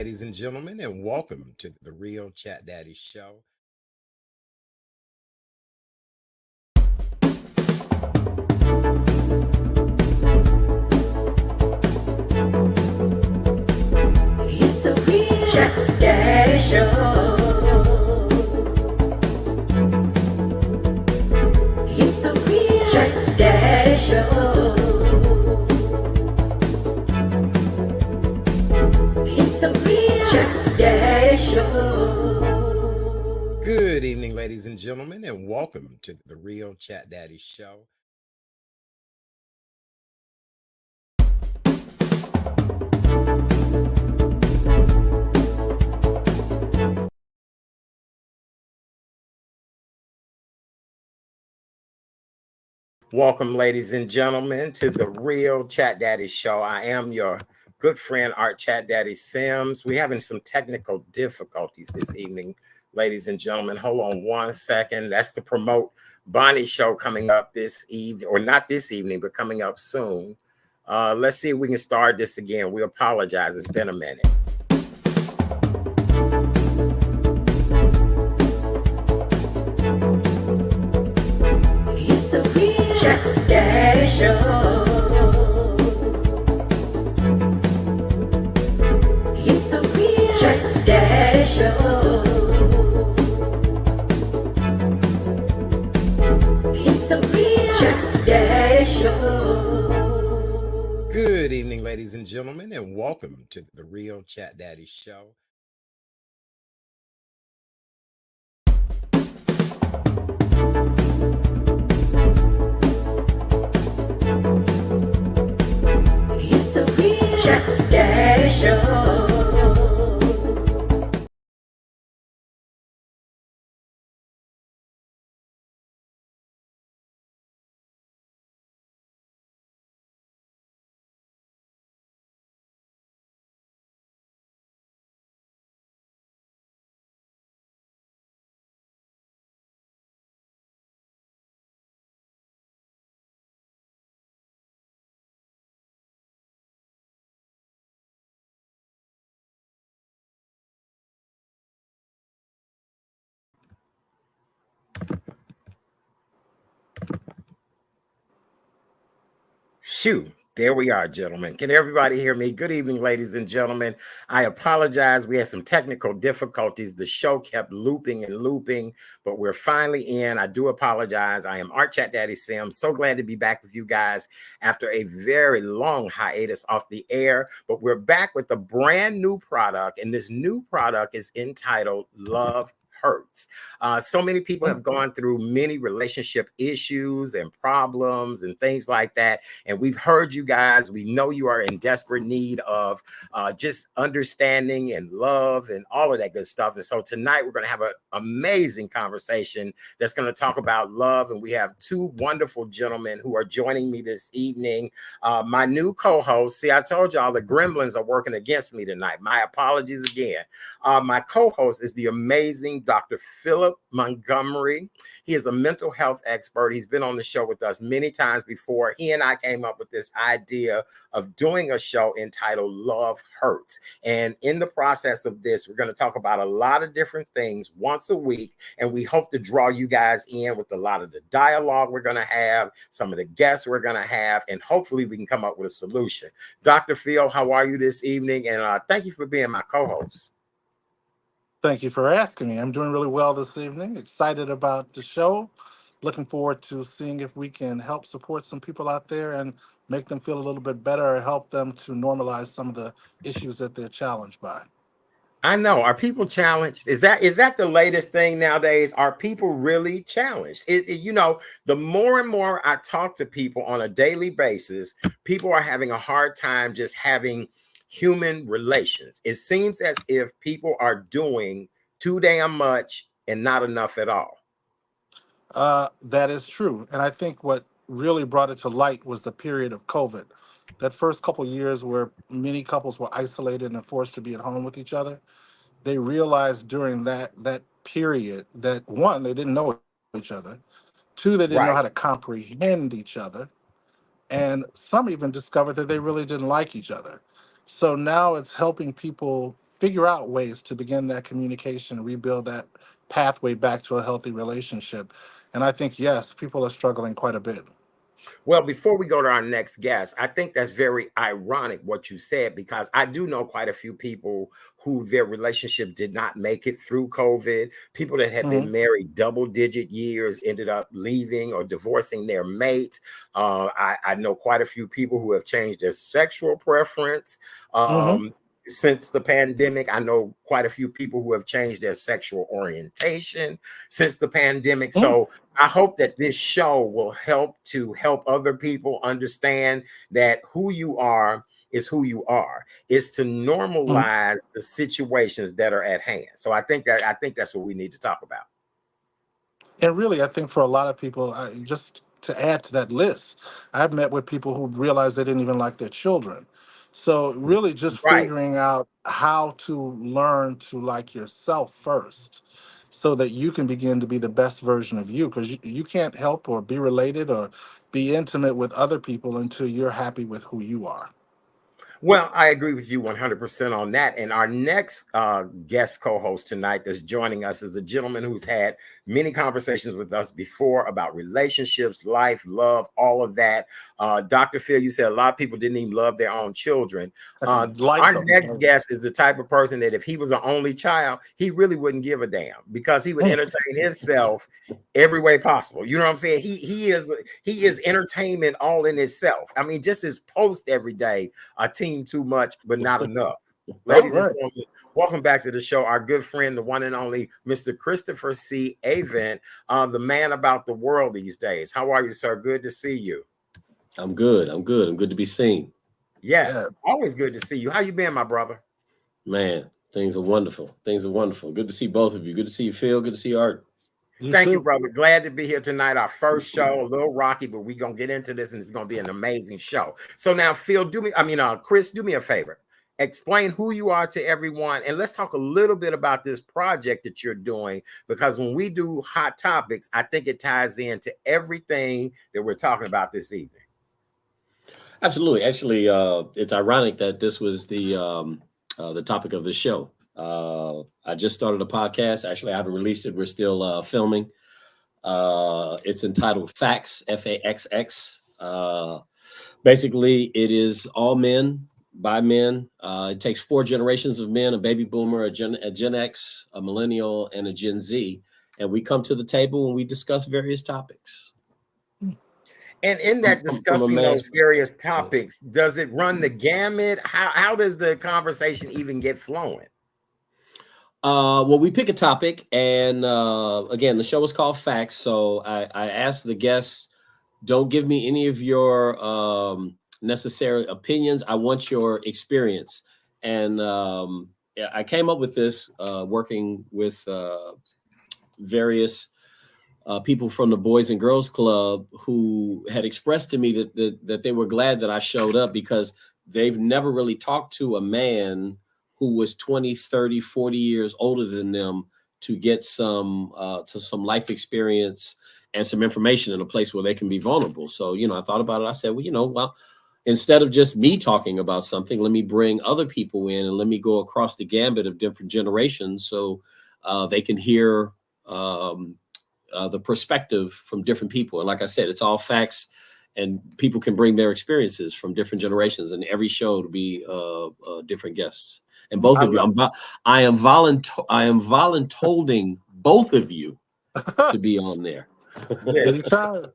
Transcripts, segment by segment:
Ladies and gentlemen, and welcome to the Real Chat Daddy Show. It's the Real Chat Daddy Show. It's the Real Chat Daddy Show. It's the Real Chat Daddy Show. Good evening, ladies and gentlemen, and welcome to the Real Chat Daddy Show. Welcome, ladies and gentlemen, to the Real Chat Daddy Show. I am your good friend, Art Chat Daddy Sims. We're having some technical difficulties this evening, ladies and gentlemen. Hold on one second. That's to promote Bonnie's show coming up this evening, or not this evening, but coming up soon. Let's see if we can start this again. We apologize. It's been a minute. It's the Real Chat Daddy Show. It's the Real Chat Daddy Show. It's the Real Chat Daddy Show. Good evening, ladies and gentlemen, and welcome to the Real Chat Daddy Show. It's the Real Chat Daddy Show. Shoot, there we are, gentlemen. Can everybody hear me? Good evening, ladies and gentlemen. I apologize. We had some technical difficulties. The show kept looping and looping, but we're finally in. I do apologize. I am Art Chat Daddy Sim. So glad to be back with you guys after a very long hiatus off the air, but we're back with a brand new product, and this new product is entitled Love Hurts. So many people have gone through many relationship issues and problems and things like that. And we've heard you guys. We know you are in desperate need of just understanding and love and all of that good stuff. And so tonight we're going to have an amazing conversation that's going to talk about love. And we have two wonderful gentlemen who are joining me this evening. My new co-host. See, I told y'all the gremlins are working against me tonight. My apologies again. My co-host is the amazing Dr. Philip Montgomery. He is a mental health expert. He's been on the show with us many times before. He and I came up with this idea of doing a show entitled Love Hurts. And in the process of this, we're going to talk about a lot of different things once a week. And we hope to draw you guys in with a lot of the dialogue we're going to have, some of the guests we're going to have, and hopefully we can come up with a solution. Dr. Phil, how are you this evening? And thank you for being my co-host. Thank you for asking me. I'm doing really well this evening. Excited about the show. Looking forward to seeing if we can help support some people out there and make them feel a little bit better or help them to normalize some of the issues that they're challenged by. I know. Are people challenged? Is that the latest thing nowadays? Are people really challenged? The more and more I talk to people on a daily basis, people are having a hard time just having human relations. It seems as if people are doing too damn much and not enough at all. That is true. And I think what really brought it to light was the period of COVID. That first couple years where many couples were isolated and forced to be at home with each other, they realized during that period that one, they didn't know each other. Two, they didn't know Right. how to comprehend each other. And some even discovered that they really didn't like each other. So now it's helping people figure out ways to begin that communication, rebuild that pathway back to a healthy relationship. And I think, yes, people are struggling quite a bit. Well, before we go to our next guest, I think that's very ironic what you said, because I do know quite a few people who their relationship did not make it through COVID. People that had been married double-digit years ended up leaving or divorcing their mate. I know quite a few people who have changed their sexual preference. Since the pandemic. I know quite a few people who have changed their sexual orientation since the pandemic. So I hope that this show will help other people understand that who you are is who you are. Is to normalize the situations that are at hand. So I think that's what we need to talk about. And really, I think for a lot of people, just to add to that list, I've met with people who realized they didn't even like their children. So really just Right. figuring out how to learn to like yourself first so that you can begin to be the best version of you, because you can't help or be related or be intimate with other people until you're happy with who you are. Well, I agree with you 100% on that. And our next guest co-host tonight that's joining us is a gentleman who's had many conversations with us before about relationships, life, love, all of that. Dr. Phil, you said a lot of people didn't even love their own children. Our next guest is the type of person that if he was an only child, he really wouldn't give a damn, because he would entertain himself every way possible. You know what I'm saying? He is entertainment all in itself. I mean, just his post every day, a team too much, but not enough. Ladies and gentlemen, welcome back to the show. Our good friend, the one and only Mr. Christopher C. Avent, the man about the world these days. How are you, sir? Good to see you. I'm good. I'm good to be seen. Yes, always good to see you. How you been, my brother? Man, things are wonderful. Good to see both of you. Good to see you, Phil. Good to see you, Art. Thank you, brother. Glad to be here tonight. Our first show, a little rocky, but we're going to get into this and it's going to be an amazing show. So now, Phil, Chris, do me a favor. Explain who you are to everyone. And let's talk a little bit about this project that you're doing, because when we do Hot Topics, I think it ties into everything that we're talking about this evening. Absolutely. Actually, it's ironic that this was the topic of the show. I just started a podcast. Actually, I haven't released it. We're still filming. It's entitled Facts, F-A-X-X. Basically, it is all men by men. It takes 4 generations of men: a baby boomer, a Gen X, a millennial, and a Gen Z. And we come to the table and we discuss various topics. And in that discussing those various topics, does it run the gamut? How does the conversation even get flowing? Well, we pick a topic, and again, the show is called Facts. So I asked the guests, don't give me any of your necessary opinions. I want your experience. And I came up with this working with various people from the Boys and Girls Club who had expressed to me that they were glad that I showed up, because they've never really talked to a man who was 20, 30, 40 years older than them to get some life experience and some information in a place where they can be vulnerable. So, I thought about it. I said, well, instead of just me talking about something, let me bring other people in and let me go across the gambit of different generations so they can hear the perspective from different people. And like I said, it's all facts, and people can bring their experiences from different generations, and every show to be different guests. And both of you, I am voluntolding both of you to be on there. Yes.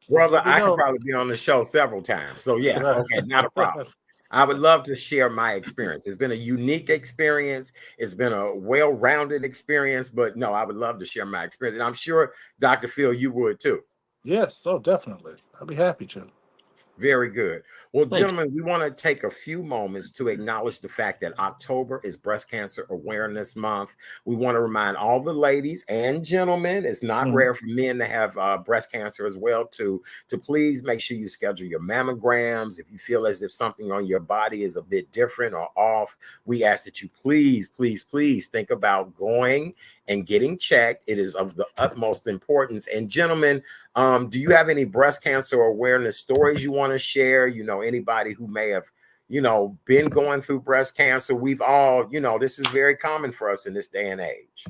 Brother, I could probably be on the show several times. So yes, okay, not a problem. I would love to share my experience. It's been a unique experience. It's been a well-rounded experience, but no, I would love to share my experience. And I'm sure, Dr. Phil, you would too. Yes, so definitely. I'd be happy to. Very good. Well, gentlemen, we want to take a few moments to acknowledge the fact that October is Breast Cancer Awareness Month. We want to remind all the ladies and gentlemen, it's not rare for men to have breast cancer as well, to please make sure you schedule your mammograms. If you feel as if something on your body is a bit different or off, we ask that you please, please, please think about going and getting checked. It is of the utmost importance. And gentlemen, do you have any breast cancer awareness stories you want to share? Anybody who may have, been going through breast cancer. We've all, this is very common for us in this day and age.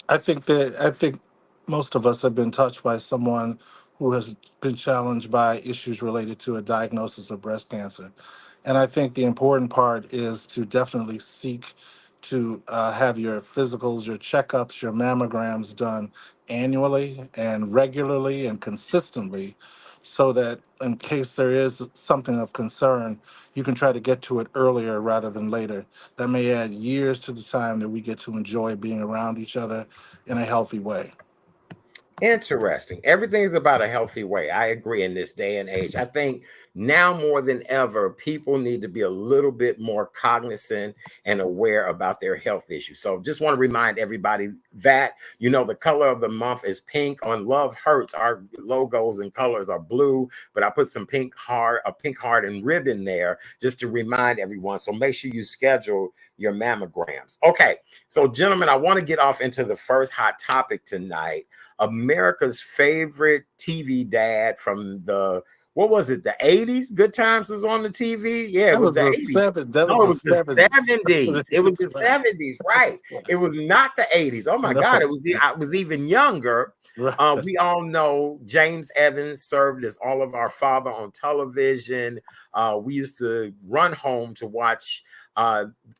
I think most of us have been touched by someone who has been challenged by issues related to a diagnosis of breast cancer. And I think the important part is to definitely seek to have your physicals, your checkups, your mammograms done annually and regularly and consistently, so that in case there is something of concern, you can try to get to it earlier rather than later. That may add years to the time that we get to enjoy being around each other in a healthy way. Interesting. Everything is about a healthy way. I agree in this day and age. I think now more than ever, people need to be a little bit more cognizant and aware about their health issues. So just want to remind everybody that, the color of the month is pink. On Love Hurts, our logos and colors are blue, but I put a pink heart and ribbon there just to remind everyone. So make sure you schedule your mammograms. Okay. So gentlemen, I want to get off into the first hot topic tonight. America's favorite TV dad from what was it, the 80s? Good Times was on the TV. Yeah, it was the 80s. That No, it was was the 70s. It was the 70s, right? It was not the 80s. Oh my God, I was even younger. Right. We all know James Evans served as all of our father on television. We used to run home to watch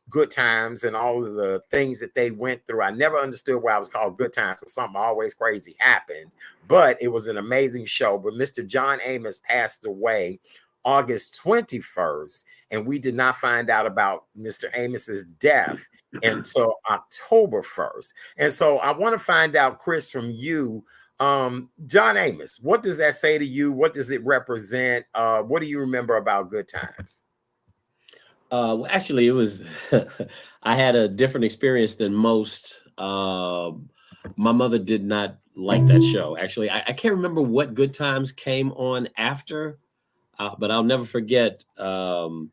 Good Times and all of the things that they went through. I never understood why it was called Good Times, so something always crazy happened, but it was an amazing show. But Mr. John Amos passed away August 21st, and we did not find out about Mr. Amos's death until October 1st. And so I want to find out, Chris, from you, John Amos, what does that say to you? What does it represent? What do you remember about Good Times? Well, actually, it was, I had a different experience than most. My mother did not like that show. Actually, I can't remember what Good Times came on after, but I'll never forget, whatever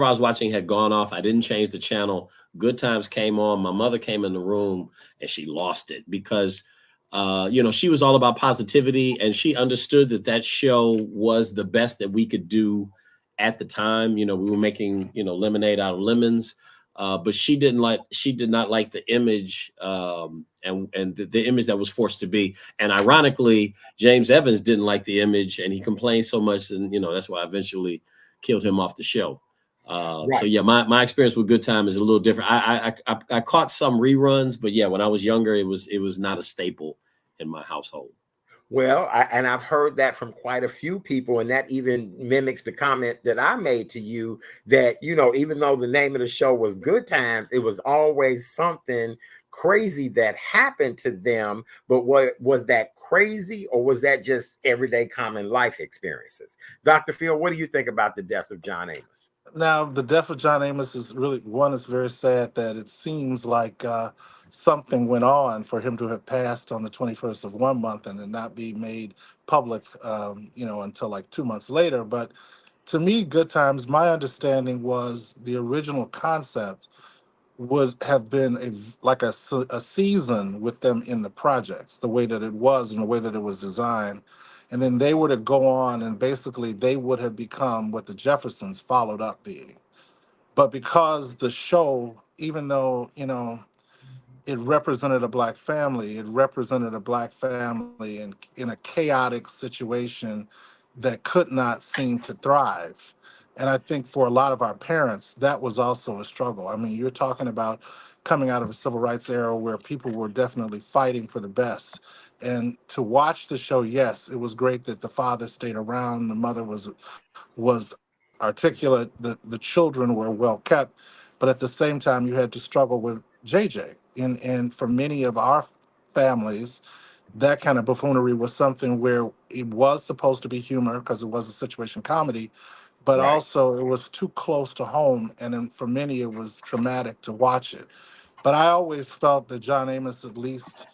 I was watching had gone off. I didn't change the channel. Good Times came on. My mother came in the room and she lost it because, she was all about positivity, and she understood that show was the best that we could do at the time. We were making, lemonade out of lemons, but she did not like the image, and the image that was forced to be. And ironically, James Evans didn't like the image, and he complained so much, and that's why I eventually killed him off the show. Right. So yeah, my experience with Good Time is a little different. I caught some reruns, but yeah, when I was younger, it was not a staple in my household. Well, I've heard that from quite a few people, and that even mimics the comment that I made to you that, even though the name of the show was Good Times, it was always something crazy that happened to them. But what was that crazy, or was that just everyday common life experiences? Dr. Phil, what do you think about the death of John Amos? Now, the death of John Amos is really, one, it's very sad that it seems like something went on for him to have passed on the 21st of one month and then not be made public, until like 2 months later. But to me, Good Times, my understanding was the original concept would have been a season with them in the projects, the way that it was and the way that it was designed. And then they were to go on, and basically they would have become what the Jeffersons followed up being. But because the show, even though, it represented a black family, in a chaotic situation that could not seem to thrive. And I think for a lot of our parents, that was also a struggle. I mean, you're talking about coming out of a civil rights era where people were definitely fighting for the best. And to watch the show, yes, it was great that the father stayed around, the mother was articulate, the children were well kept, but at the same time, you had to struggle with JJ. And for many of our families, that kind of buffoonery was something where it was supposed to be humor because it was a situation comedy, but Right. also it was too close to home. And then for many, it was traumatic to watch it. But I always felt that John Amos at least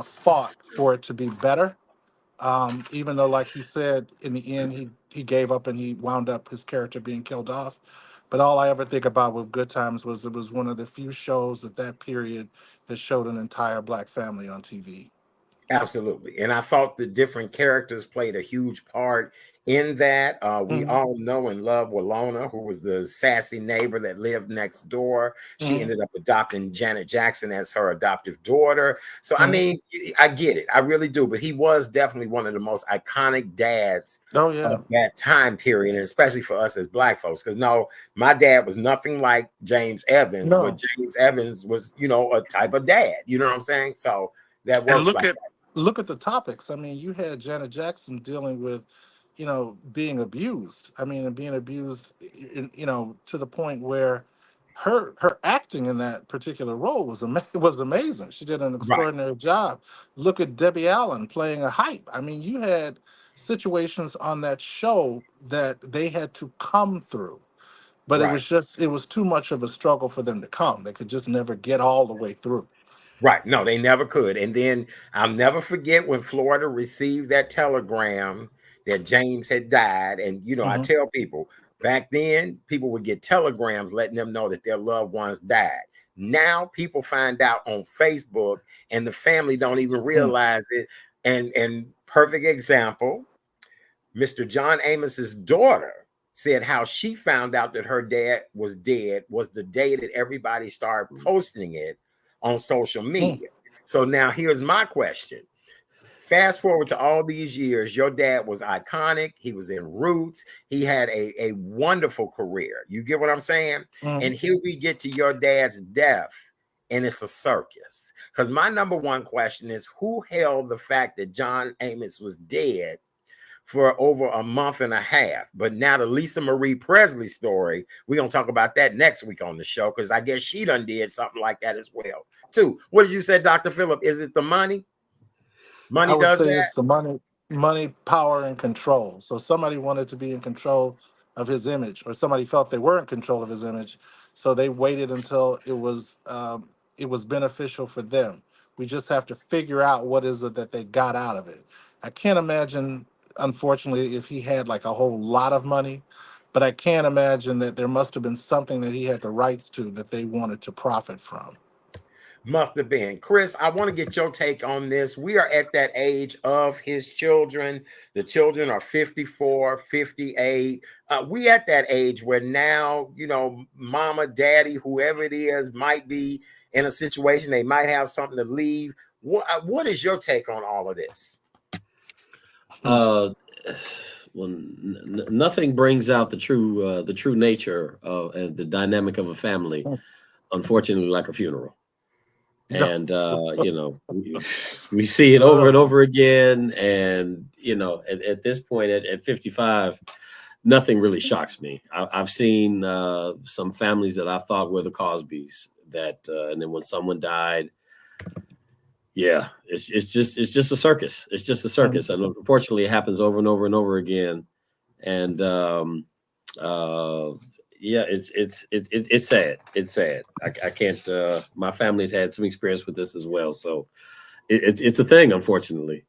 fought for it to be better, even though, like he said, in the end, he gave up and he wound up his character being killed off. But all I ever think about with Good Times was it was one of the few shows at that period that showed an entire black family on TV. Absolutely. And I thought the different characters played a huge part in that. We Mhm, all know and love Walona, who was the sassy neighbor that lived next door. She mhm, ended up adopting Janet Jackson as her adoptive daughter. So, I mhm. mean, I get it. I really do. But he was definitely one of the most iconic dads Oh yeah. of that time period, and especially for us as Black folks. Because no, my dad was nothing like James Evans, but No. James Evans was, a type of dad. You know what I'm saying? So that And works like look at the topics. I mean, you had Janet Jackson dealing with, being abused. I mean, and being abused, to the point where her acting in that particular role was amazing. She did an right. extraordinary job. Look at Debbie Allen playing a hype. I mean, you had situations on that show that they had to come through, but Right. it was too much of a struggle for them to come. They could just never get all the way through. Right. No, they never could. And then I'll never forget when Florida received that telegram that James had died. And, I Hmm. tell people back then, people would get telegrams letting them know that their loved ones died. Now people find out on Facebook and the family don't even realize it. And perfect example, Mr. John Amos's daughter said how she found out that her dad was dead was the day that everybody started posting it on social media. So now here's my question. Fast forward to all these years, your dad was iconic. He was in Roots. He had a wonderful career. You get what I'm saying? Hmm. And here we get to your dad's death, and it's a circus. Because my number one question is who held the fact that John Amos was dead for over a month and a half? But now the Lisa Marie Presley story, we're going to talk about that next week on the show, because I guess she done did something like that as well, too. What did you say, Dr. Phillip? Is it the money? I Money would does say that? it's the money, power, and control. So somebody wanted to be in control of his image, or somebody felt they were in control of his image, so they waited until it was beneficial for them. We just have to figure out what is it that they got out of it. I can't imagine, unfortunately, if he had like a whole lot of money, but I can't imagine that there must have been something that he had the rights to that they wanted to profit from. Must have been. Chris, I want to get your take on this. We are at that age of his children. The children are 54, 58. We at that age where now, mama, daddy, whoever it is, might be in a situation they might have something to leave. What is your take on all of this? Uh, well, nothing brings out the true nature of and the dynamic of a family, unfortunately, like a funeral. And we see it over and over again. And at this point, at 55, nothing really shocks me. I've seen some families that I thought were the Cosbys. And then when someone died, yeah, it's just a circus. It's just a circus, and unfortunately, it happens over and over and over again. And uh, yeah, it's sad. It's sad. I can't. My family's had some experience with this as well, so it's a thing, unfortunately.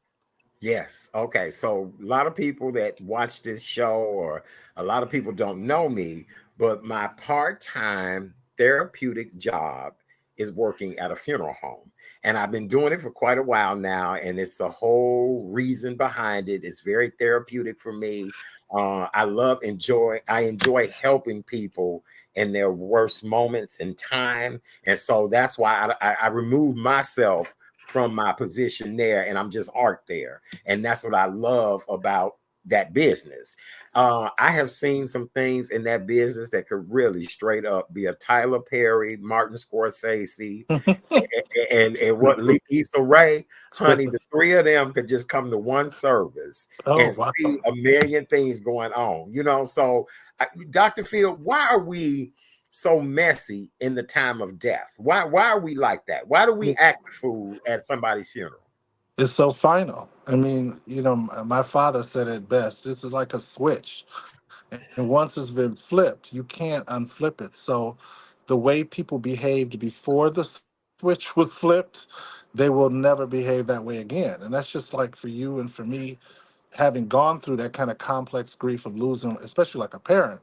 Yes. Okay. So a lot of people that watch this show, or a lot of people don't know me, but my part-time therapeutic job is working at a funeral home. And I've been doing it for quite a while now, and it's a whole reason behind it. It's very therapeutic for me. I enjoy helping people in their worst moments in time. And so that's why I remove myself from my position there, and I'm just art there. And that's what I love about that business. I have seen some things in that business that could really straight up be a Tyler Perry, Martin Scorsese, and what Issa Rae, honey, the three of them could just come to one service Oh and wow. see a million things going on. So, Dr. Field, why are we so messy in the time of death? Why are we like that? Why do we act the fool at somebody's funeral? It's so final. I mean, my father said it best. This is like a switch. And once it's been flipped, you can't unflip it. So the way people behaved before the switch was flipped, they will never behave that way again. And that's just like for you and for me, having gone through that kind of complex grief of losing, especially like a parent.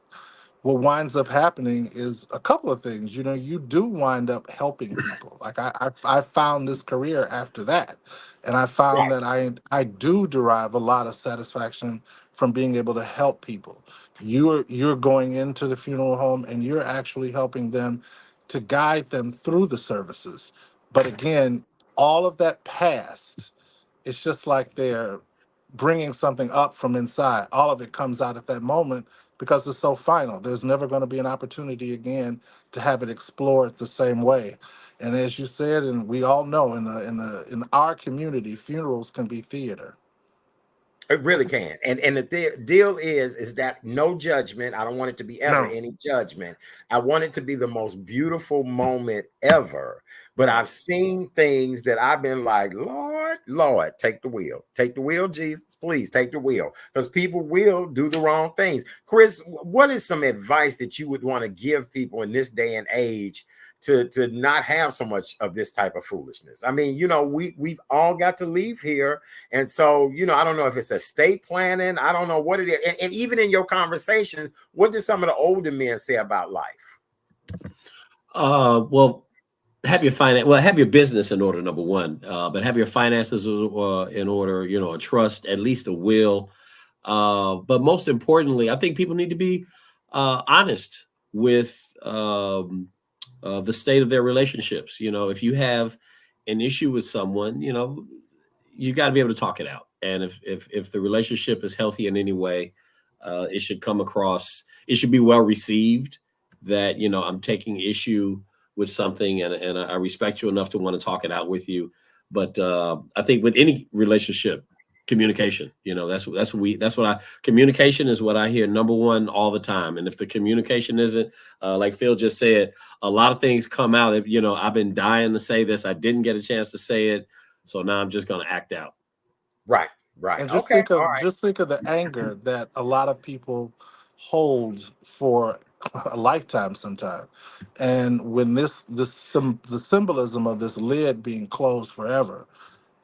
what winds up happening is a couple of things. You know, you do wind up helping people. Like I found this career after that, and I found Right. that I do derive a lot of satisfaction from being able to help people. You're going into the funeral home and you're actually helping them to guide them through the services. But again, all of that past, it's just like they're bringing something up from inside. All of it comes out at that moment because it's so final. There's never going to be an opportunity again to have it explored the same way. And as you said, and we all know, in our community, funerals can be theater. It really can. And the deal is that no judgment. I don't want it to be ever No, any judgment. I want it to be the most beautiful moment ever. But I've seen things that I've been like, Lord, take the wheel. Take the wheel, Jesus. Please take the wheel. Because people will do the wrong things. Chris, what is some advice that you would want to give people in this day and age to not have so much of this type of foolishness? I mean, you know, we've all got to leave here. And so, you know, I don't know if it's estate planning. I don't know what it is. And even in your conversations, what did some of the older men say about life? Well, have your business in order, number one, but have your finances in order, you know, a trust, at least a will. But most importantly, I think people need to be honest with the state of their relationships. You know, if you have an issue with someone, you know, you got to be able to talk it out. And if the relationship is healthy in any way, it should come across. It should be well received that, you know, I'm taking issue with something, and I respect you enough to want to talk it out with you. But I think with any relationship, communication, you know, communication is what I hear number one all the time. And if the communication isn't, like Phil just said, a lot of things come out that, you know, I've been dying to say this, I didn't get a chance to say it, so now I'm just going to act out. Right. and Okay. All right. just think of the anger that a lot of people hold for a lifetime sometimes. And when the symbolism of this lid being closed forever,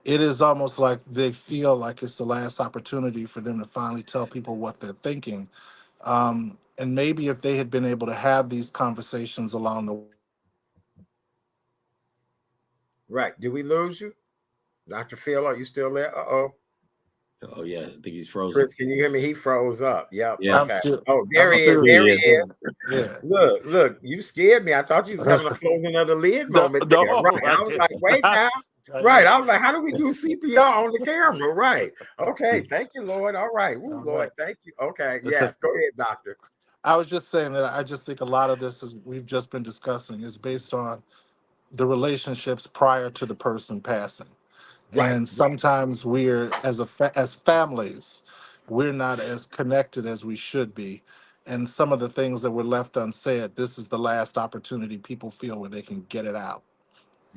it is almost like they feel like it's the last opportunity for them to finally tell people what they're thinking. And maybe if they had been able to have these conversations along the Right. Did we lose you? Dr. Phil, are you still there? Uh-oh. Oh yeah, I think he's frozen. Chris, can you hear me? He froze up. Yep. Yeah. Okay. Oh, there I'm he is. sure There he he is. is. Yeah. Look, you scared me. I thought you was having a closing of the lid No, moment there. no, Right. I was like, wait now. Right. I was like, how do we do CPR on the camera? Right. Okay. Thank you, Lord. All right. Woo, All Lord. right. Thank you. Okay. Yes. Go ahead, doctor. I was just saying that I just think a lot of this is we've just been discussing is based on the relationships prior to the person passing. Right. And sometimes we're as families, we're not as connected as we should be. And some of the things that were left unsaid, this is the last opportunity people feel where they can get it out.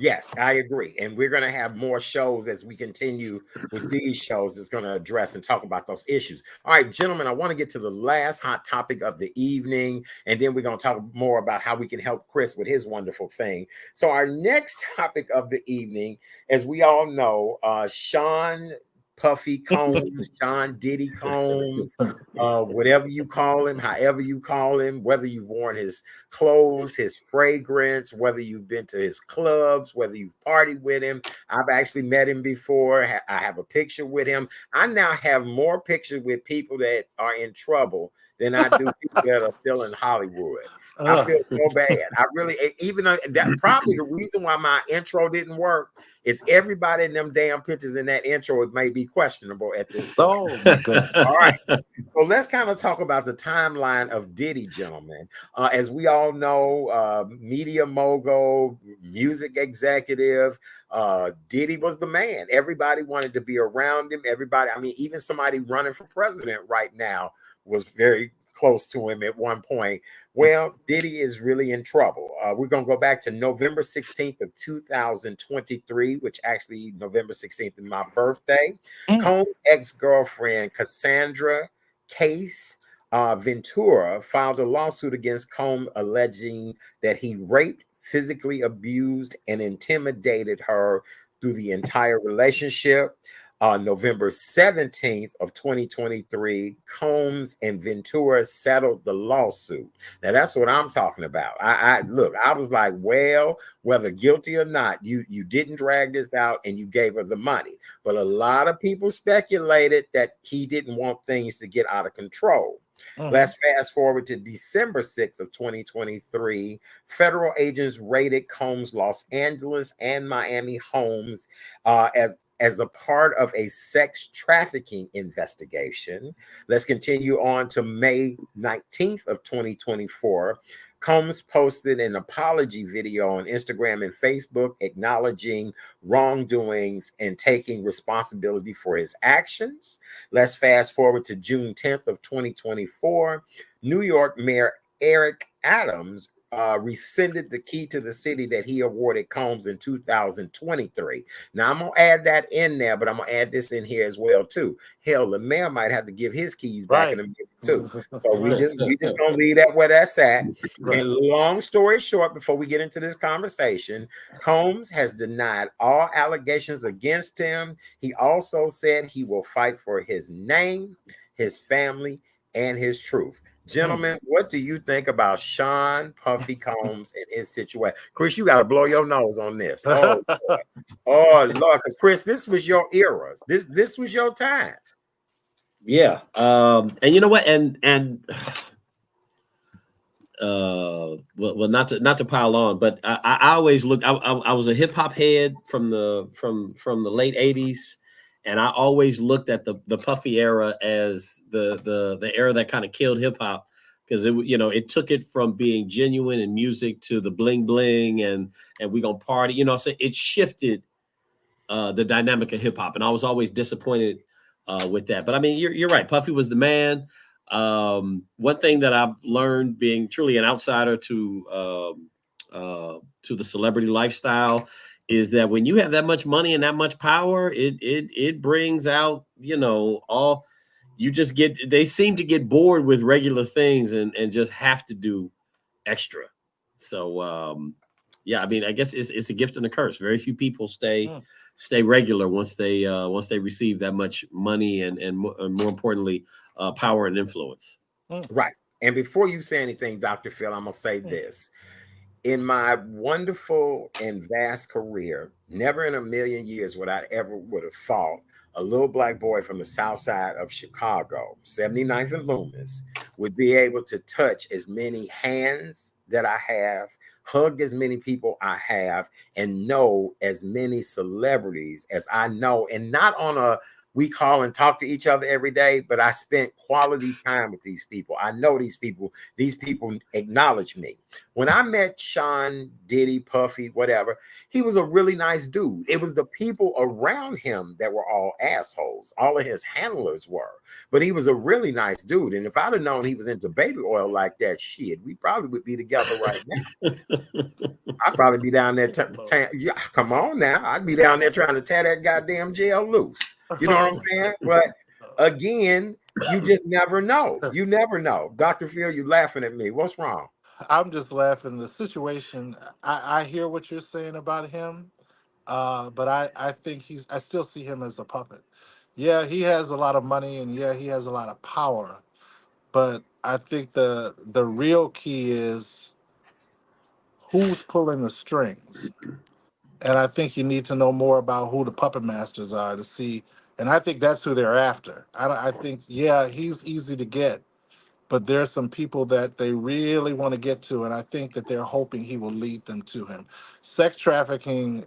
Yes, I agree. And we're going to have more shows as we continue with these shows that's going to address and talk about those issues. All right, gentlemen, I want to get to the last hot topic of the evening, and then we're going to talk more about how we can help Chris with his wonderful thing. So our next topic of the evening, as we all know, Sean Puffy Combs, Sean Diddy Combs, whatever you call him, however you call him, whether you've worn his clothes, his fragrance, whether you've been to his clubs, whether you've partied with him. I've actually met him before. I have a picture with him. I now have more pictures with people that are in trouble than I do people that are still in Hollywood. I feel so bad. I really, even though that probably the reason why my intro didn't work is everybody in them damn pictures in that intro, it may be questionable at this point. Oh my goodness. All right. So let's kind of talk about the timeline of Diddy, gentlemen. As we all know, media mogul, music executive, Diddy was the man. Everybody wanted to be around him. Everybody, I mean, even somebody running for president right now was very close to him at one point. Well, Diddy is really in trouble. We're going to go back to November 16th of 2023, which actually November 16th is my birthday. Combs' ex-girlfriend, Cassandra Case Ventura, filed a lawsuit against Combs alleging that he raped, physically abused, and intimidated her through the entire relationship. On November 17th of 2023, Combs and Ventura settled the lawsuit. Now that's what I'm talking about. I look, I was like, well, whether guilty or not, you didn't drag this out and you gave her the money. But a lot of people speculated that he didn't want things to get out of control. Let's fast forward to December 6th of 2023. Federal agents raided Combs' Los Angeles and Miami homes as a part of a sex trafficking investigation. Let's continue on to May 19th of 2024. Combs posted an apology video on Instagram and Facebook acknowledging wrongdoings and taking responsibility for his actions. Let's fast forward to June 10th of 2024. New York Mayor Eric Adams rescinded the key to the city that he awarded Combs in 2023. Now I'm gonna add that in there, but I'm gonna add this in here as well too. Hell, the mayor might have to give his keys back in a minute too. So we just gonna leave that where that's at. Right. And long story short, before we get into this conversation, Combs has denied all allegations against him. He also said he will fight for his name, his family, and his truth. Gentlemen, what do you think about Sean Puffy Combs and his situation? Chris, you got to blow your nose on this. Oh, Lord. Oh, Lord, because Chris, this was your era. This was your time. Yeah. And you know what? Well, not to pile on, but I always looked. I was a hip hop head from the late '80s, and I always looked at the Puffy era as the era that kind of killed hip hop, because it took it from being genuine in music to the bling bling and we gonna party. So it shifted the dynamic of hip hop, and I was always disappointed with that. But I mean, you're right. Puffy was the man. One thing that I've learned, being truly an outsider to the celebrity lifestyle, is that when you have that much money and that much power, it brings out, all you just get. They seem to get bored with regular things and just have to do extra. So yeah, I mean, I guess it's a gift and a curse. Very few people stay regular once they receive that much money and more importantly, power and influence. Right. And before you say anything, Dr. Phil, I'm gonna say this. In my wonderful and vast career, never in a million years would I ever would have thought a little black boy from the south side of Chicago, 79th and Loomis, would be able to touch as many hands that I have, hug as many people I have, and know as many celebrities as I know. And not on a we call and talk to each other every day, but I spent quality time with these people. I know these people acknowledge me. When I met Sean, Diddy, Puffy, whatever, he was a really nice dude. It was the people around him that were all assholes. All of his handlers were, but he was a really nice dude. And if I'd have known he was into baby oil like that, shit, we probably would be together right now. I'd probably be down there. Yeah, come on now. I'd be down there trying to tear that goddamn jail loose. You know what I'm saying? But again, you just never know. You never know. Dr. Phil, you laughing at me. What's wrong? I'm just laughing. The situation, I hear what you're saying about him, but I think I still see him as a puppet. Yeah, he has a lot of money, and yeah, he has a lot of power, but I think the real key is who's pulling the strings. And I think you need to know more about who the puppet masters are to see. And I think that's who they're after. I think, yeah, he's easy to get, but there's some people that they really want to get to, and I think that they're hoping he will lead them to him. Sex trafficking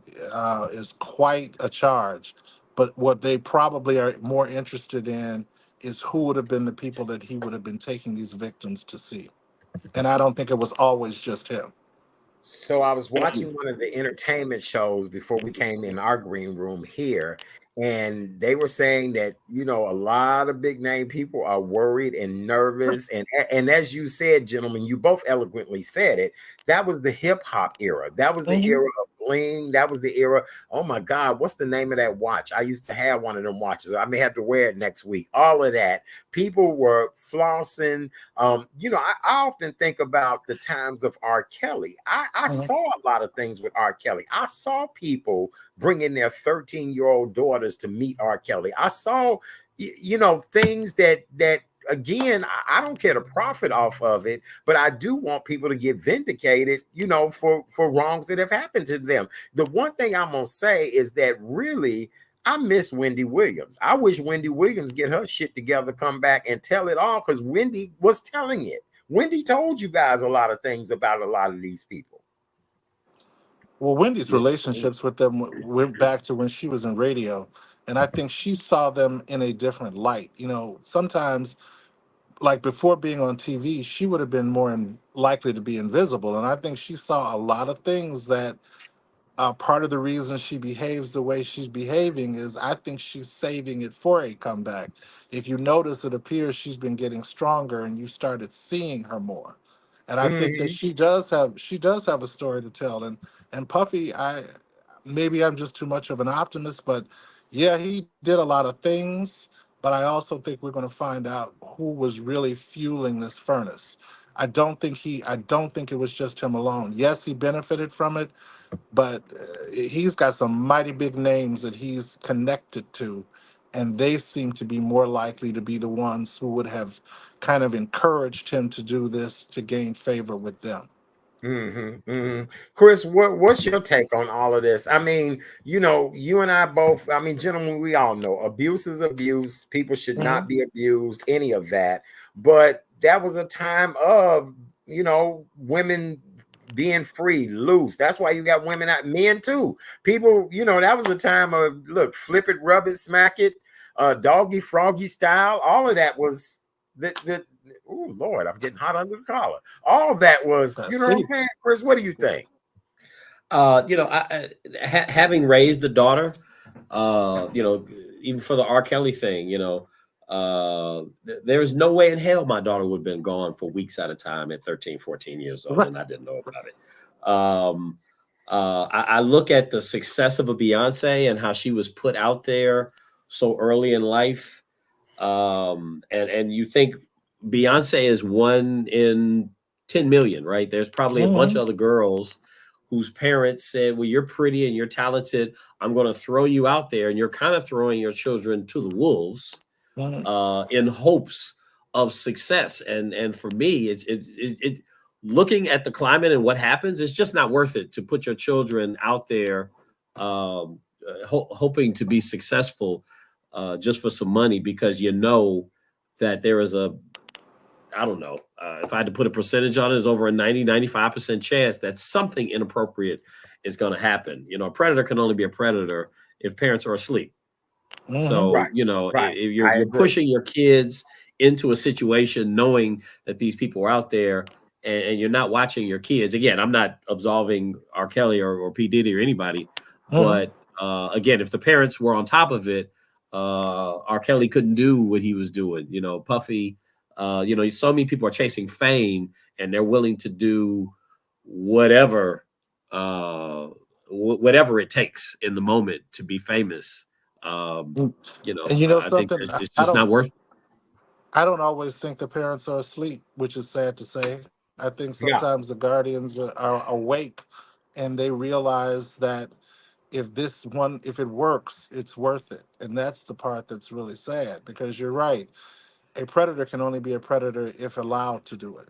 is quite a charge, but what they probably are more interested in is who would have been the people that he would have been taking these victims to see. And I don't think it was always just him. So I was watching one of the entertainment shows before we came in our green room here, and they were saying that, a lot of big name people are worried and nervous. And as you said, gentlemen, you both eloquently said it, that was the hip hop era. That was the era of bling. That was the era. Oh my God, what's the name of that watch? I used to have one of them watches. I may have to wear it next week. All of that. People were flossing. You know, I often think about the times of R. Kelly. I saw a lot of things with R. Kelly. I saw people bringing their 13-year-old daughters to meet R. Kelly. I saw, you know, things that again, I don't care to profit off of it, but I do want people to get vindicated, you know, for wrongs that have happened to them. The one thing I'm gonna say is that really, I miss Wendy Williams. I wish Wendy Williams get her shit together, come back and tell it all, because Wendy was telling it. Wendy told you guys a lot of things about a lot of these people. Well, Wendy's relationships with them went back to when she was in radio, and I think she saw them in a different light. You know, sometimes, like before being on TV, she would have been more likely to be invisible, and I think she saw a lot of things that part of the reason she behaves the way she's behaving is I think she's saving it for a comeback. If you notice, it appears she's been getting stronger, and you started seeing her more. And I think that Mhm. she does have a story to tell. And Puffy, maybe I'm just too much of an optimist, but yeah, he did a lot of things. But I also think we're going to find out who was really fueling this furnace. I don't think it was just him alone. Yes, he benefited from it, but he's got some mighty big names that he's connected to, and they seem to be more likely to be the ones who would have kind of encouraged him to do this to gain favor with them. Chris, what's your take on all of this? I mean, you know, you and I both, I mean, gentlemen, we all know abuse is abuse. People should not Mhm. be abused, any of that. But that was a time of, you know, women being free, loose. That's why you got women out, men too. People, you know, that was a time of, look, flip it, rub it, smack it, doggy, froggy style. All of that was the oh Lord, I'm getting hot under the collar. All that was, I you know what I'm see. saying, Chris? What do you think? You know, having raised a daughter, you know, even for the R. Kelly thing, you know, there's no way in hell my daughter would have been gone for weeks at a time at 13, 14 years old, Right. and I didn't know about it. I look at the success of a Beyonce and how she was put out there so early in life. And you think Beyonce is one in 10 million, right? There's probably a bunch Mhm. of other girls whose parents said, well, you're pretty and you're talented. I'm going to throw you out there. And you're kind of throwing your children to the wolves Mhm. in hopes of success. And for me, it looking at the climate and what happens, it's just not worth it to put your children out there hoping to be successful just for some money, because you know that there is a, I don't know, if I had to put a percentage on it, it's over a 95% chance that something inappropriate is going to happen. You know, a predator can only be a predator if parents are asleep. Mhm. So, Right, you know, right. if I you're agree. pushing your kids into a situation knowing that these people are out there, and you're not watching your kids. Again, I'm not absolving R. Kelly or P. Diddy or anybody, Mhm. but again, if the parents were on top of it, R. Kelly couldn't do what he was doing. You know, Puffy, you know, so many people are chasing fame and they're willing to do whatever, whatever it takes in the moment to be famous. Um, Mm. you know, And you know I think something, it's just not worth it. I don't always think the parents are asleep, which is sad to say. I think Yeah. sometimes the guardians are awake, and they realize that if it works, it's worth it. And that's the part that's really sad, because you're right. A predator can only be a predator if allowed to do it.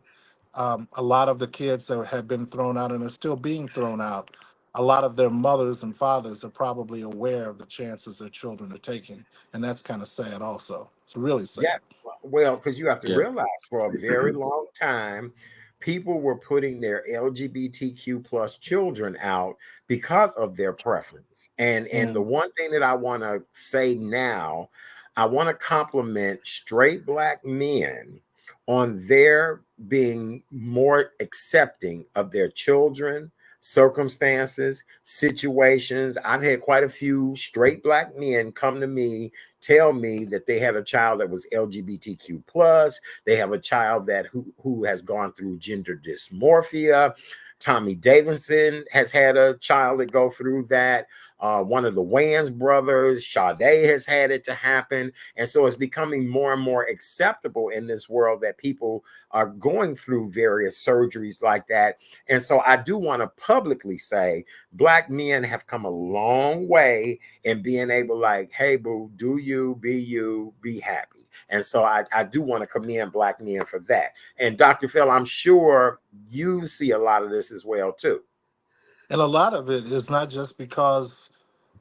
A lot of the kids that have been thrown out and are still being thrown out, a lot of their mothers and fathers are probably aware of the chances their children are taking. And that's kind of sad also. It's really Yeah. sad. Well, because you have to Yeah. realize for a very long time, people were putting their LGBTQ plus children out because of their preference. And the Mm. one thing that I want to say now, I want to compliment straight black men on their being more accepting of their children, circumstances, situations. I've had quite a few straight black men come to me, tell me that they had a child that was LGBTQ plus. They have a child that who has gone through gender dysmorphia. Tommy Davidson has had a child that go through that. One of the Wayans brothers, Sade, has had it to happen. And so it's becoming more and more acceptable in this world that people are going through various surgeries like that. And so I do want to publicly say Black men have come a long way in being able, like, hey, boo, do you, be happy. And so I do want to commend Black men for that. And Dr. Phil, I'm sure you see a lot of this as well, too. And a lot of it is not just because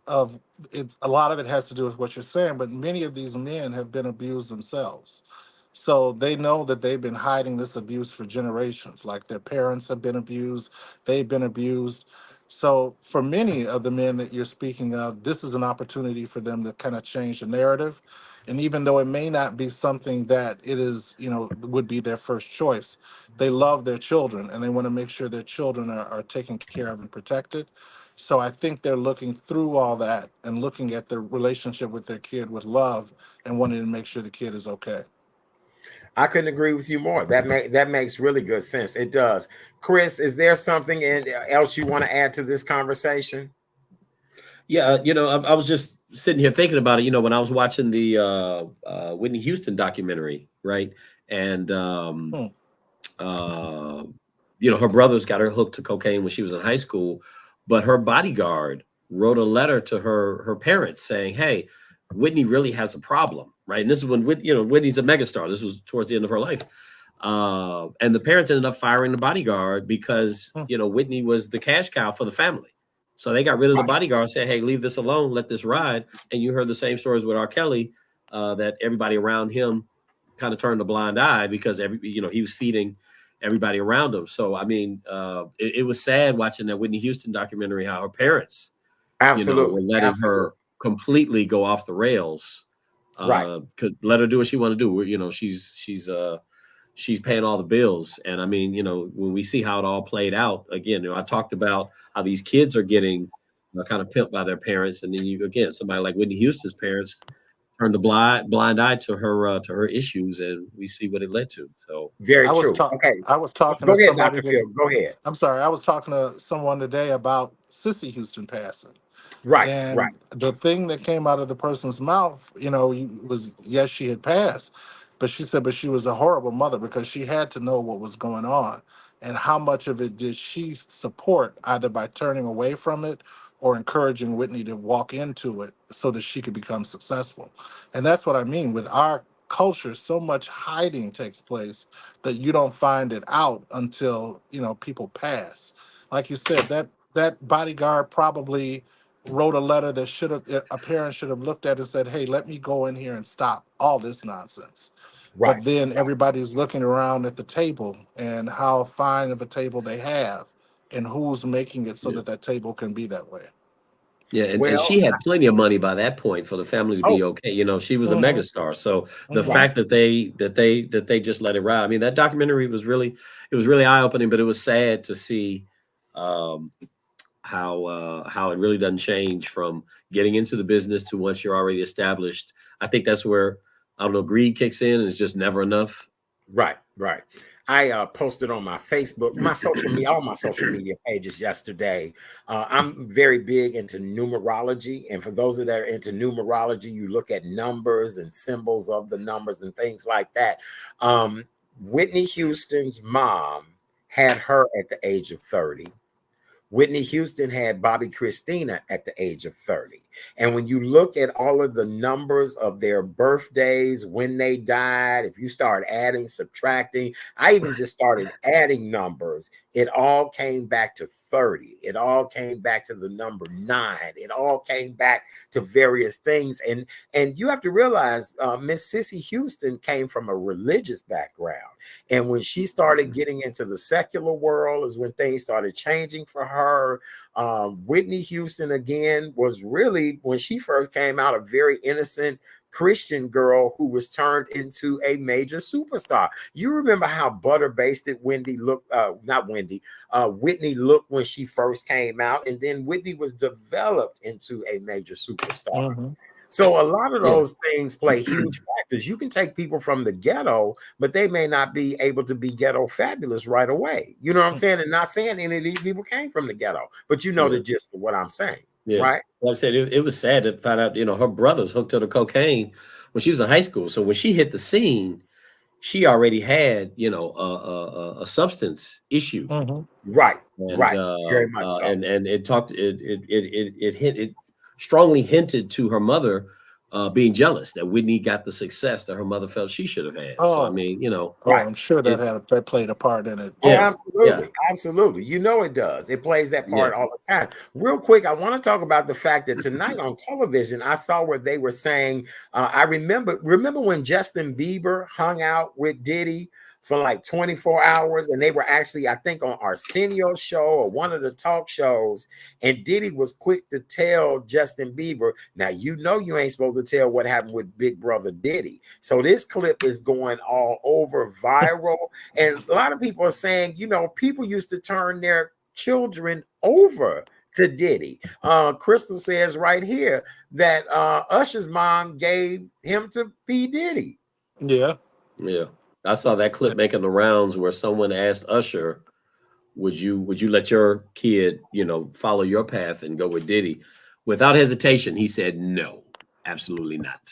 of it. A lot of it has to do with what you're saying, but many of these men have been abused themselves. So they know that they've been hiding this abuse for generations. Like their parents have been abused, they've been abused. So for many of the men that you're speaking of, this is an opportunity for them to kind of change the narrative. And even though it may not be something that it is, would be their first choice, they love their children and they want to make sure their children are taken care of and protected. So I think they're looking through all that and looking at the relationship with their kid with love and wanting to make sure the kid is okay. I couldn't agree with you more. That makes really good sense. It does. Chris, is there something else you want to add to this conversation? Yeah, I was just sitting here thinking about it. When I was watching the Whitney Houston documentary, right, and her brothers got her hooked to cocaine when she was in high school, but her bodyguard wrote a letter to her parents saying, "Hey, Whitney really has a problem." Right. And this is when Whitney's a megastar. This was towards the end of her life. And the parents ended up firing the bodyguard because, Whitney was the cash cow for the family. So they got rid of the bodyguard, said, hey, leave this alone, let this ride. And you heard the same stories with R. Kelly, that everybody around him kind of turned a blind eye because he was feeding everybody around him. So, I mean, it was sad watching that Whitney Houston documentary, how her parents, were letting her completely go off the rails. Could let her do what she want to do. She's paying all the bills. And I mean, when we see how it all played out, again, I talked about how these kids are getting kind of pimped by their parents. And then somebody like Whitney Houston's parents turned a blind eye to her issues, and we see what it led to. So very true. I was talking Go to ahead, somebody. Dr. Phil. Go ahead. I'm sorry. I was talking to someone today about Cissy Houston passing. And the thing that came out of the person's mouth, was, yes, she had passed, but she said, but she was a horrible mother because she had to know what was going on. And how much of it did she support, either by turning away from it or encouraging Whitney to walk into it so that she could become successful. And that's what I mean with our culture. So much hiding takes place that you don't find it out until, people pass. Like you said, that bodyguard probably wrote a letter that a parent should have looked at and said, hey, let me go in here and stop all this nonsense. But then everybody's looking around at the table and how fine of a table they have and who's making it so that table can be that way. Yeah, and she had plenty of money by that point for the family to be okay. She was a megastar. So the fact that they just let it ride. I mean, that documentary was really eye-opening, but it was sad to see how it really doesn't change from getting into the business to once you're already established. I think that's where, I don't know, greed kicks in and it's just never enough. Right. I posted on my Facebook, all my social media pages yesterday. I'm very big into numerology. And for those that are into numerology, you look at numbers and symbols of the numbers and things like that. Whitney Houston's mom had her at the age of 30. Whitney Houston had Bobby Christina at the age of 30. And when you look at all of the numbers of their birthdays, when they died, if you start adding, subtracting, I even just started adding numbers. It all came back to 30. It all came back to the number 9. It all came back to various things. And you have to realize Miss Cissy Houston came from a religious background. And when she started getting into the secular world is when things started changing for her. Whitney Houston, again, was really, when she first came out, a very innocent Christian girl who was turned into a major superstar. You remember how butter-basted Whitney looked when she first came out, and then Whitney was developed into a major superstar. So a lot of Yeah. those things play huge factors. You can take people from the ghetto, but they may not be able to be ghetto fabulous right away. You know what I'm saying? And not saying any of these people came from the ghetto, but you know Yeah. the gist of what I'm saying, Yeah. right? Like I said, it was sad to find out, her brothers hooked her to cocaine when she was in high school. So when she hit the scene, she already had, a substance issue. Mhm. Right, And right. Very much so. and it strongly hinted to her mother being jealous that Whitney got the success that her mother felt she should have had. So I Oh, mean, Right. I'm sure it, that played a part in it. Oh, yeah, yeah. absolutely. Absolutely. You know it does. It plays that Yeah. part all the time. Real quick, I want to talk about the fact that tonight on television, I saw where they were saying, I remember when Justin Bieber hung out with Diddy for like 24 hours, and they were actually, I think, on Arsenio show or one of the talk shows, and Diddy was quick to tell Justin Bieber, now you know you ain't supposed to tell what happened with Big Brother Diddy. So this clip is going all over viral. And a lot of people are saying, people used to turn their children over to Diddy. Crystal says right here that Usher's mom gave him to P. Diddy. Yeah. Yeah. I saw that clip making the rounds where someone asked Usher, would you let your kid, follow your path and go with Diddy? Without hesitation, he said no, absolutely not.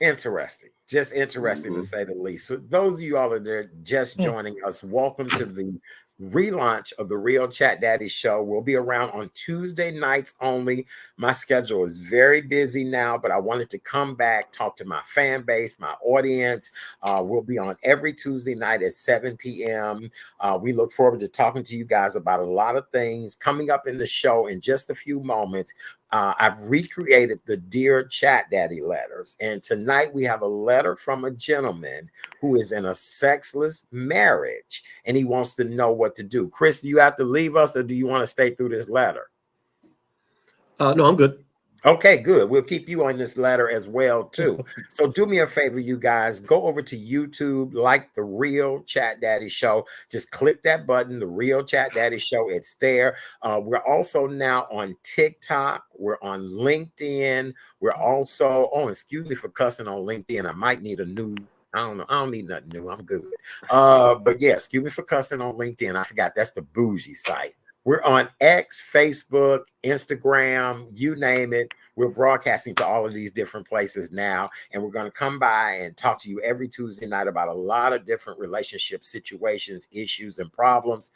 Interesting. Just interesting to say the least. So those of you all that are just joining us, welcome to the relaunch of the Real Chat Daddy show. We'll be around on Tuesday nights only. My schedule is very busy now, but I wanted to come back, talk to my fan base, my audience. We'll be on every Tuesday night at 7 p.m. We look forward to talking to you guys about a lot of things coming up in the show in just a few moments. I've recreated the Dear Chat Daddy letters, and tonight we have a letter from a gentleman who is in a sexless marriage, and he wants to know what to do. Chris, do you have to leave us, or do you want to stay through this letter? No, I'm good. Okay, good. We'll keep you on this letter as well, too. So do me a favor, you guys. Go over to YouTube, like the Real Chat Daddy Show. Just click that button, the Real Chat Daddy Show. It's there. We're also now on TikTok. We're on LinkedIn. We're also, excuse me for cussing on LinkedIn. I might need a new, I don't know. I don't need nothing new. I'm good. But yeah, excuse me for cussing on LinkedIn. I forgot that's the bougie site. We're on X, Facebook, Instagram, you name it. We're broadcasting to all of these different places now, and we're going to come by and talk to you every Tuesday night about a lot of different relationship situations, issues, and problems.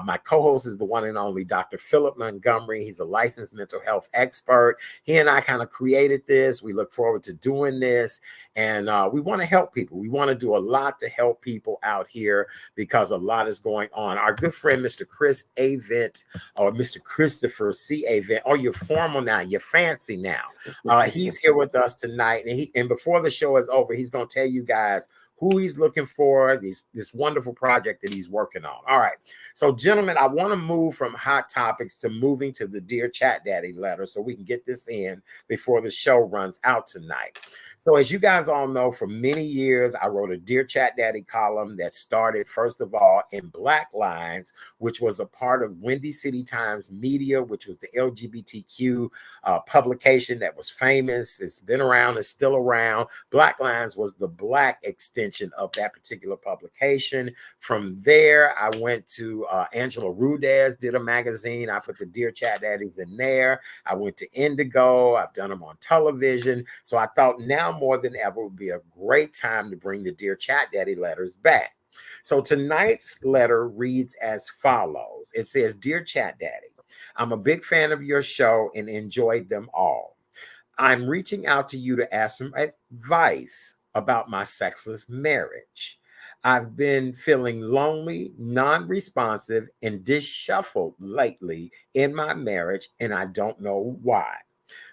My co-host is the one and only Dr. Philip Montgomery. He's a licensed mental health expert. He and I kind of created this. We look forward to doing this, and we want to help people. We want to do a lot to help people out here because a lot is going on. Our good friend, Mr. Chris Avent, or Mr. Christopher C. Avent, or you're formal now, you're fancy now. He's here with us tonight, and before the show is over, he's going to tell you guys who he's looking for, this wonderful project that he's working on. All right. So, gentlemen, I want to move from hot topics to moving to the Dear Chat Daddy letter so we can get this in before the show runs out tonight. So as you guys all know, for many years, I wrote a Dear Chat Daddy column that started, first of all, in Black Lines, which was a part of Windy City Times Media, which was the LGBTQ publication that was famous. It's been around, it's still around. Black Lines was the Black extension of that particular publication. From there, I went to Angela Rudez, did a magazine. I put the Dear Chat Daddies in there. I went to Indigo. I've done them on television. So I thought now more than ever would be a great time to bring the Dear Chat Daddy letters back. So tonight's letter reads as follows. It says, Dear Chat Daddy, I'm a big fan of your show and enjoyed them all. I'm reaching out to you to ask some advice about my sexless marriage. I've been feeling lonely, non-responsive, and disshuffled lately in my marriage, and I don't know why.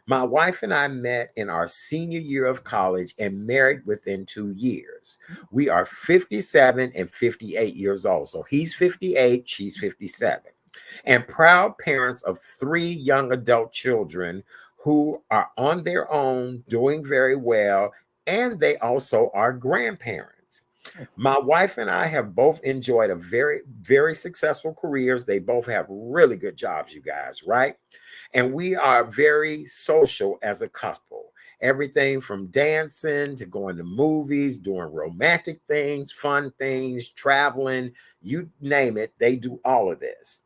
My wife and I met in our senior year of college and married within 2 years. We are 57 and 58 years old. So he's 58, she's 57. And proud parents of 3 young adult children who are on their own, doing very well, and they also are grandparents. My wife and I have both enjoyed a very, very successful careers. They both have really good jobs, you guys, right? And we are very social as a couple. Everything from dancing to going to movies, doing romantic things, fun things, traveling, you name it, they do all of this.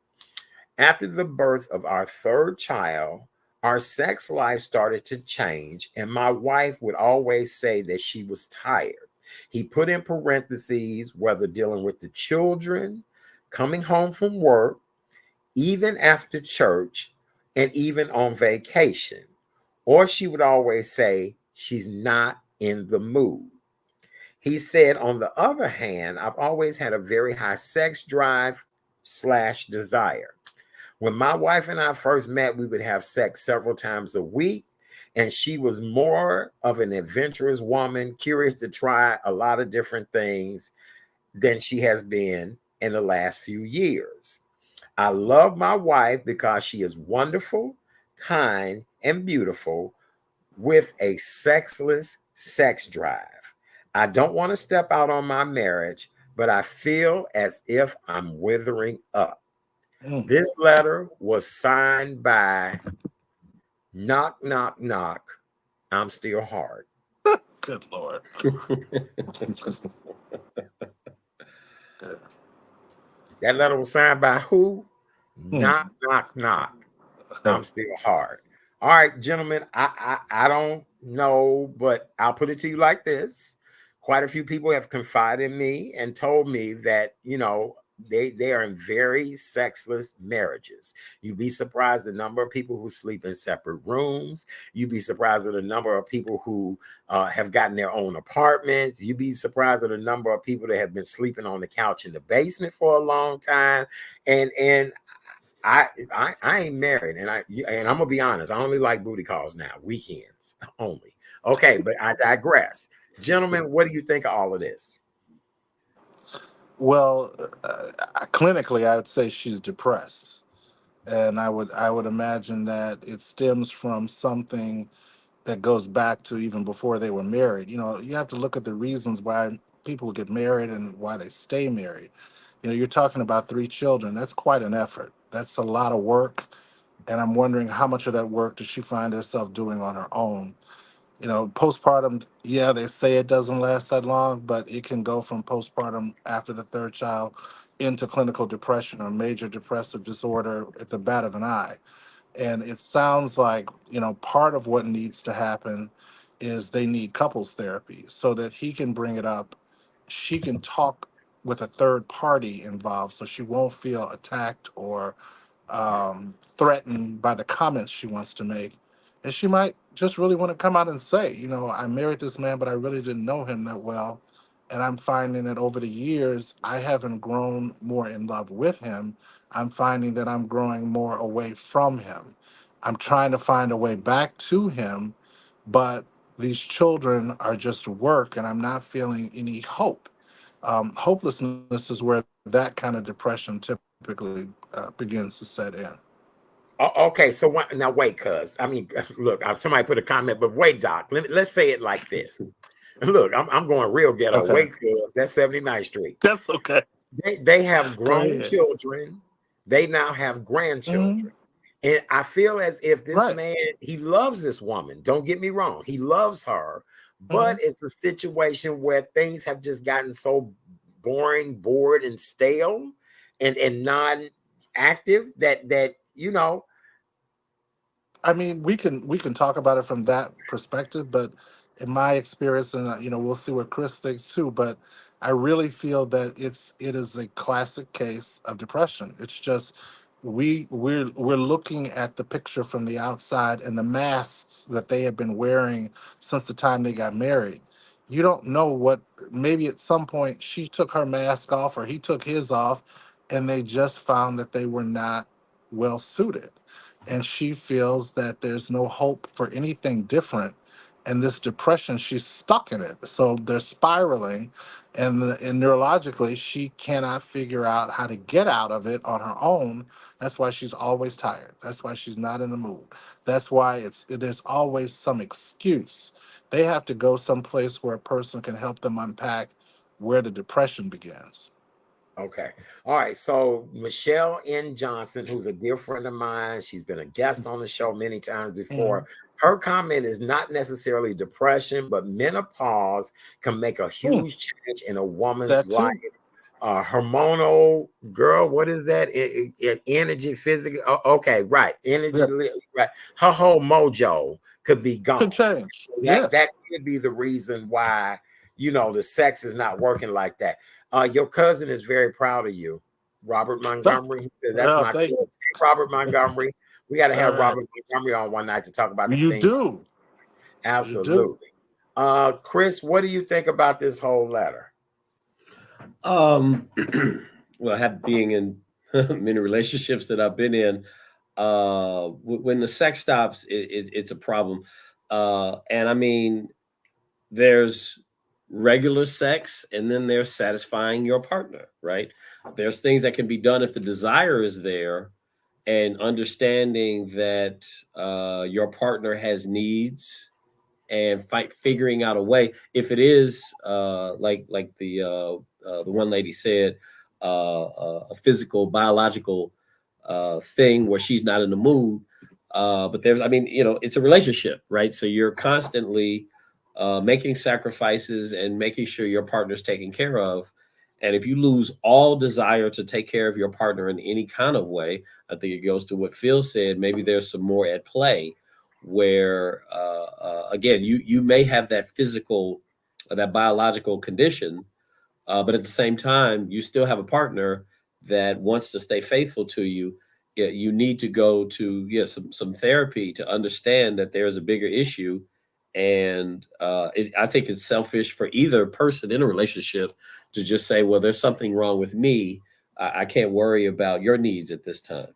After the birth of our third child, our sex life started to change, and my wife would always say that she was tired. He put in parentheses whether dealing with the children, coming home from work, even after church, and even on vacation. Or she would always say she's not in the mood. He said, on the other hand, I've always had a very high sex drive slash desire. When my wife and I first met, we would have sex several times a week. And she was more of an adventurous woman, curious to try a lot of different things than she has been in the last few years. I love my wife because she is wonderful, kind, and beautiful with a sexless sex drive. I don't want to step out on my marriage, but I feel as if I'm withering up. Mm. This letter was signed by knock, knock, knock. I'm still hard. Good Lord. Good. That letter was signed by who? Hmm. Knock, knock, knock. I'm still hard. All right, gentlemen. I don't know, but I'll put it to you like this. Quite a few people have confided in me and told me that, they are in very sexless marriages. You'd be surprised the number of people who sleep in separate rooms. You'd be surprised at the number of people who have gotten their own apartments. You'd be surprised at the number of people that have been sleeping on the couch in the basement for a long time. And I ain't married, and I'm gonna be honest. I only like booty calls now, weekends only. Okay, but I digress. Gentlemen, what do you think of all of this? Well, clinically, I would say she's depressed, and I would imagine that it stems from something that goes back to even before they were married. You have to look at the reasons why people get married and why they stay married. You're talking about 3 children. That's quite an effort. That's a lot of work, and I'm wondering how much of that work does she find herself doing on her own. Postpartum, yeah, they say it doesn't last that long, but it can go from postpartum after the third child into clinical depression or major depressive disorder at the bat of an eye. And it sounds like, part of what needs to happen is they need couples therapy so that he can bring it up. She can talk with a third party involved so she won't feel attacked or threatened by the comments she wants to make. And she might just really want to come out and say, I married this man, but I really didn't know him that well. And I'm finding that over the years, I haven't grown more in love with him. I'm finding that I'm growing more away from him. I'm trying to find a way back to him, but these children are just work, and I'm not feeling any hope. Hopelessness is where that kind of depression typically begins to set in. Okay, so now wait, cuz look, somebody put a comment, but wait, Doc. Let's say it like this. Look, I'm going real ghetto. Okay, Wait, cuz that's 79th Street. that's okay. They have Go grown ahead. children. They now have Hmm. grandchildren. And I feel as if this Right. man, he loves this woman. Don't get me wrong. He loves her, Hmm. but it's a situation where things have just gotten so boring, bored, and stale and non-active that. I mean, we can talk about it from that perspective, but in my experience, and we'll see what Chris thinks too. But I really feel that it is a classic case of depression. It's just we're looking at the picture from the outside and the masks that they have been wearing since the time they got married. You don't know what, maybe at some point she took her mask off or he took his off, and they just found that they were not well suited, and she feels that there's no hope for anything different. And this depression, she's stuck in it. So they're spiraling, and neurologically, she cannot figure out how to get out of it on her own. That's why she's always tired. That's why she's not in the mood. That's why there's always some excuse. They have to go someplace where a person can help them unpack where the depression begins. Okay. All right. So Michelle N. Johnson, who's a dear friend of mine, she's been a guest on the show many times before. Her comment is not necessarily depression, but menopause can make a huge change in a woman's That life. too. Hormonal girl, what is that? Energy, physical. Okay, right. Energy, Yeah. right. Her whole mojo could be Can gone. change. That Yes. could be the reason why, the sex is not working like that. Your cousin is very proud of you, Robert Montgomery. He said, that's Well, my thank cousin. you. Hey, Robert Montgomery. We got to All have right. Robert Montgomery on one night to talk about the You things. do. You do. Absolutely. Chris, what do you think about this whole letter? Well, being in many relationships that I've been in, when the sex stops, it's a problem. And I mean, there's regular sex, and then there's satisfying your partner, right? There's things that can be done if the desire is there, and understanding that your partner has needs, and figuring out a way. If it is like the one lady said, a physical, biological thing where she's not in the mood. But there's, I mean, it's a relationship, right? So you're constantly making sacrifices and making sure your partner's taken care of. And if you lose all desire to take care of your partner in any kind of way, I think it goes to what Phil said. Maybe there's some more at play where, again, you may have that physical, that biological condition, but at the same time, you still have a partner that wants to stay faithful to you. You need to go to some therapy to understand that there's a bigger issue, and I think it's selfish for either person in a relationship to just say, "Well, there's something wrong with me. I can't worry about your needs at this time."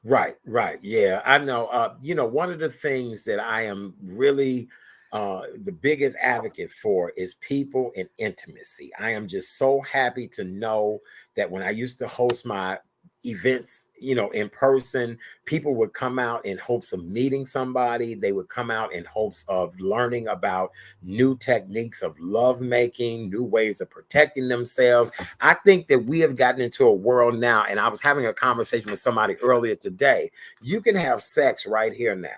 Right, right. Yeah, I know. One of the things that I am really the biggest advocate for is people and intimacy. I am just so happy to know that when I used to host my events, in person, people would come out in hopes of meeting somebody. They would come out in hopes of learning about new techniques of love making, new ways of protecting themselves. I think that we have gotten into a world now, and I was having a conversation with somebody earlier today. You can have sex right here now.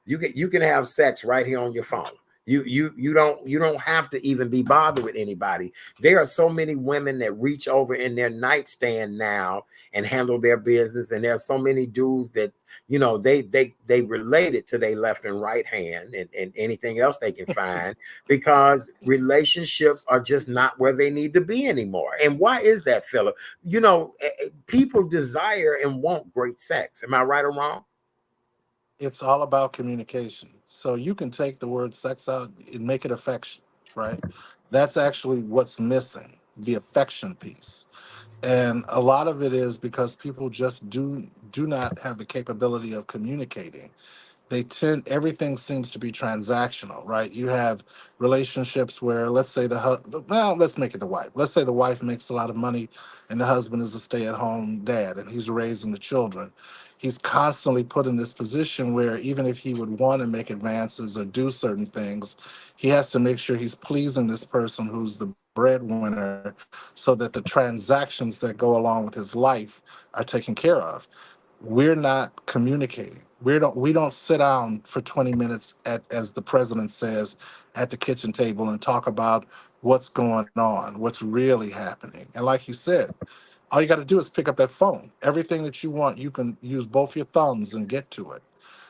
You can have sex right here on your phone. You don't have to even be bothered with anybody. There are so many women that reach over in their nightstand now and handle their business, and there's so many dudes that they relate it to their left and right hand and anything else they can find, because relationships are just not where they need to be anymore. And why is that, Philip? People desire and want great sex. Am I right or wrong? It's all about communication. So you can take the word sex out and make it affection, right? That's actually what's missing, the affection piece. And a lot of it is because people just do not have the capability of communicating. They tend, everything seems to be transactional, right? You have relationships where, let's say well, let's make it the wife. Let's say the wife makes a lot of money and the husband is a stay-at-home dad and he's raising the children. He's constantly put in this position where even if he would want to make advances or do certain things, he has to make sure he's pleasing this person who's the breadwinner, so that the transactions that go along with his life are taken care of. We're not communicating. We don't sit down for 20 minutes as the president says, at the kitchen table and talk about what's going on, what's really happening. And like you said, all you got to do is pick up that phone. Everything that you want, you can use both your thumbs and get to it.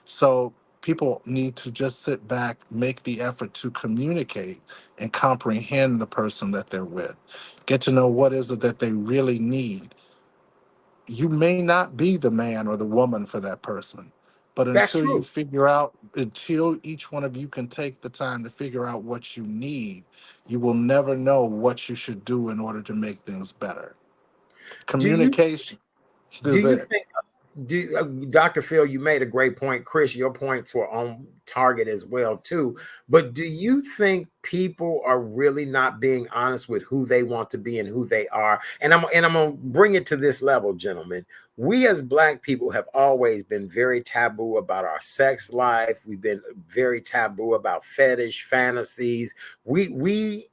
So people need to just sit back, make the effort to communicate and comprehend the person that they're with. Get to know what is it that they really need. You may not be the man or the woman for that person, but That's true. until each one of you can take the time to figure out what you need, you will never know what you should do in order to make things better. Do you Communication do is you it. think Dr. Phil, you made a great point. Chris, your points were on target as well too. But do you think people are really not being honest with who they want to be and who they are? And I'm gonna bring it to this level, gentlemen. We as Black people have always been very taboo about our sex life. We've been very taboo about fetish fantasies. We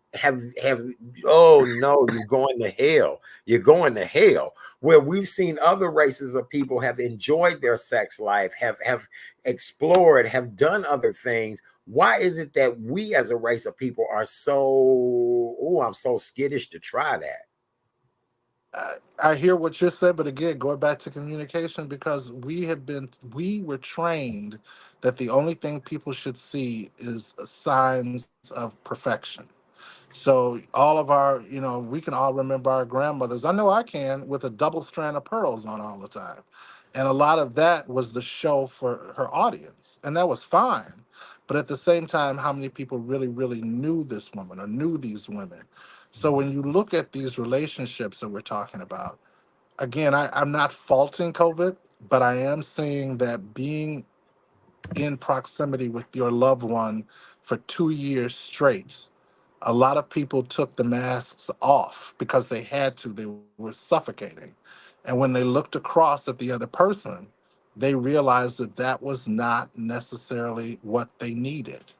oh no, you're going to hell. You're going to hell. Where we've seen other races of people have enjoyed their sex life, have explored, have done other things. Why is it that we as a race of people are so, oh, I'm so skittish to try that? I hear what you're saying, but again, going back to communication, because we were trained that the only thing people should see is signs of perfection. So all of our, we can all remember our grandmothers. I know I can, with a double strand of pearls on all the time. And a lot of that was the show for her audience. And that was fine. But at the same time, how many people really, really knew this woman or knew these women? So when you look at these relationships that we're talking about, again, I'm not faulting COVID, but I am saying that being in proximity with your loved one for 2 years straight, a lot of people took the masks off because they had to. They were suffocating. And when they looked across at the other person, they realized that that was not necessarily what they needed.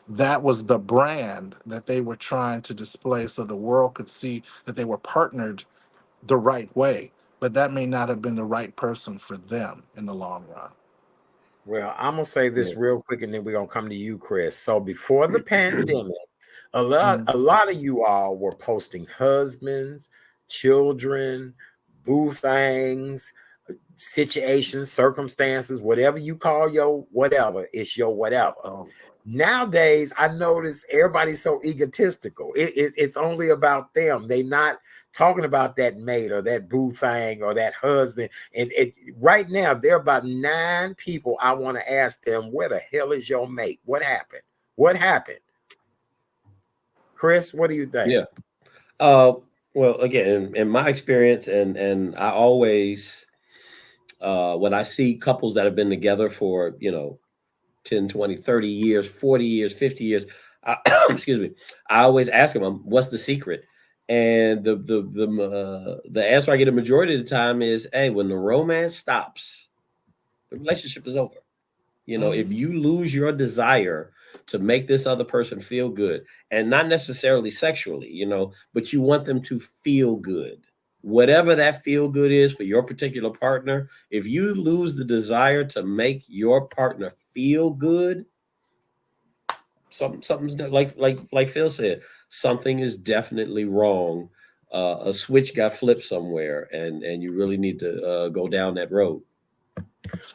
That was the brand that they were trying to display so the world could see that they were partnered the right way. But that may not have been the right person for them in the long run. Well, I'm gonna say this Yeah. real quick, and then we're gonna come to you, Chris. So before the pandemic, a Mm. lot of you all were posting husbands, children, boo things, situations, circumstances, whatever you call your whatever, it's your whatever. So, Nowadays, I notice everybody's so egotistical. It's only about them. They not talking about that mate or that boo thing or that husband. And right now, there are about 9 people I want to ask them, where the hell is your mate? What happened? What happened? Chris, what do you think? Yeah. Well, again, in my experience, and I always, when I see couples that have been together for, 10, 20, 30 years, 40 years, 50 years, excuse me, I always ask them, what's the secret? And the answer I get a majority of the time is, hey, when the romance stops, the relationship is over. If you lose your desire to make this other person feel good, and not necessarily sexually, but you want them to feel good, whatever that feel good is for your particular partner, if you lose the desire to make your partner feel good, something's like Phil said, something is definitely wrong. A switch got flipped somewhere, and you really need to go down that road.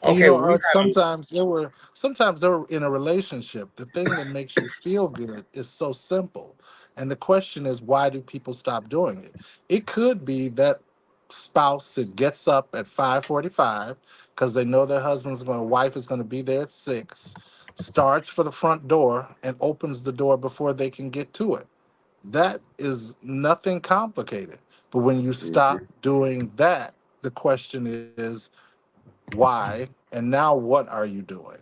And Okay, we Art, sometimes they were in a relationship. The thing that makes you feel good is so simple. And the question is, why do people stop doing it? It could be that spouse that gets up at 5:45 because they know their wife is going to be there at 6, starts for the front door and opens the door before they can get to it. That is nothing complicated. But when you stop Mhm. doing that, the question is, why, and now what are you doing?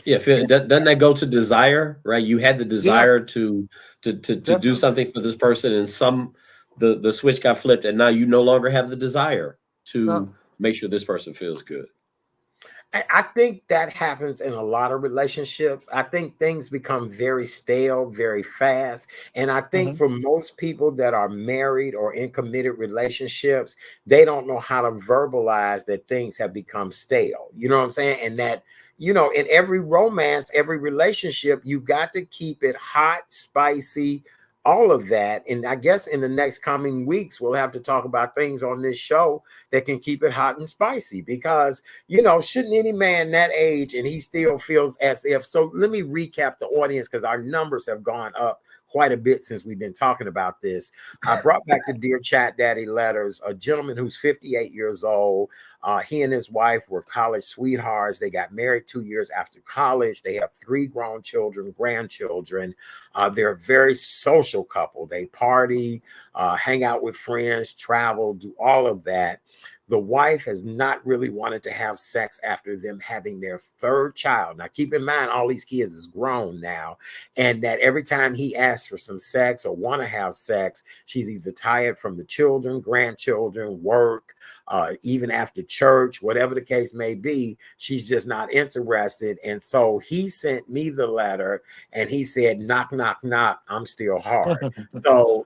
Yeah, Phil, doesn't that go to desire, right? You had the Yeah, desire to do definitely. something for this person, and the switch got flipped, and now you no longer have the desire No. to make sure this person feels good. I think that happens in a lot of relationships. I think things become very stale very fast. And I think Hmm. for most people that are married or in committed relationships, they don't know how to verbalize that things have become stale. You know what I'm saying? And that, in every romance, every relationship, you got to keep it hot, spicy, all of that. And I guess in the next coming weeks, we'll have to talk about things on this show that can keep it hot and spicy because shouldn't any man that age and he still feels as if. So let me recap the audience because our numbers have gone up quite a bit since we've been talking about this. I brought back the Dear Chat Daddy letters, a gentleman who's 58 years old. He and his wife were college sweethearts. They got married 2 years after college. They have 3 grown children, grandchildren. They're a very social couple. They party, hang out with friends, travel, do all of that. The wife has not really wanted to have sex after them having their 3rd child. Now, keep in mind, all these kids is grown now, and that every time he asks for some sex or want to have sex, she's either tired from the children, grandchildren, work, even after church, whatever the case may be, she's just not interested. And so he sent me the letter and he said, knock, knock, knock, I'm still hard.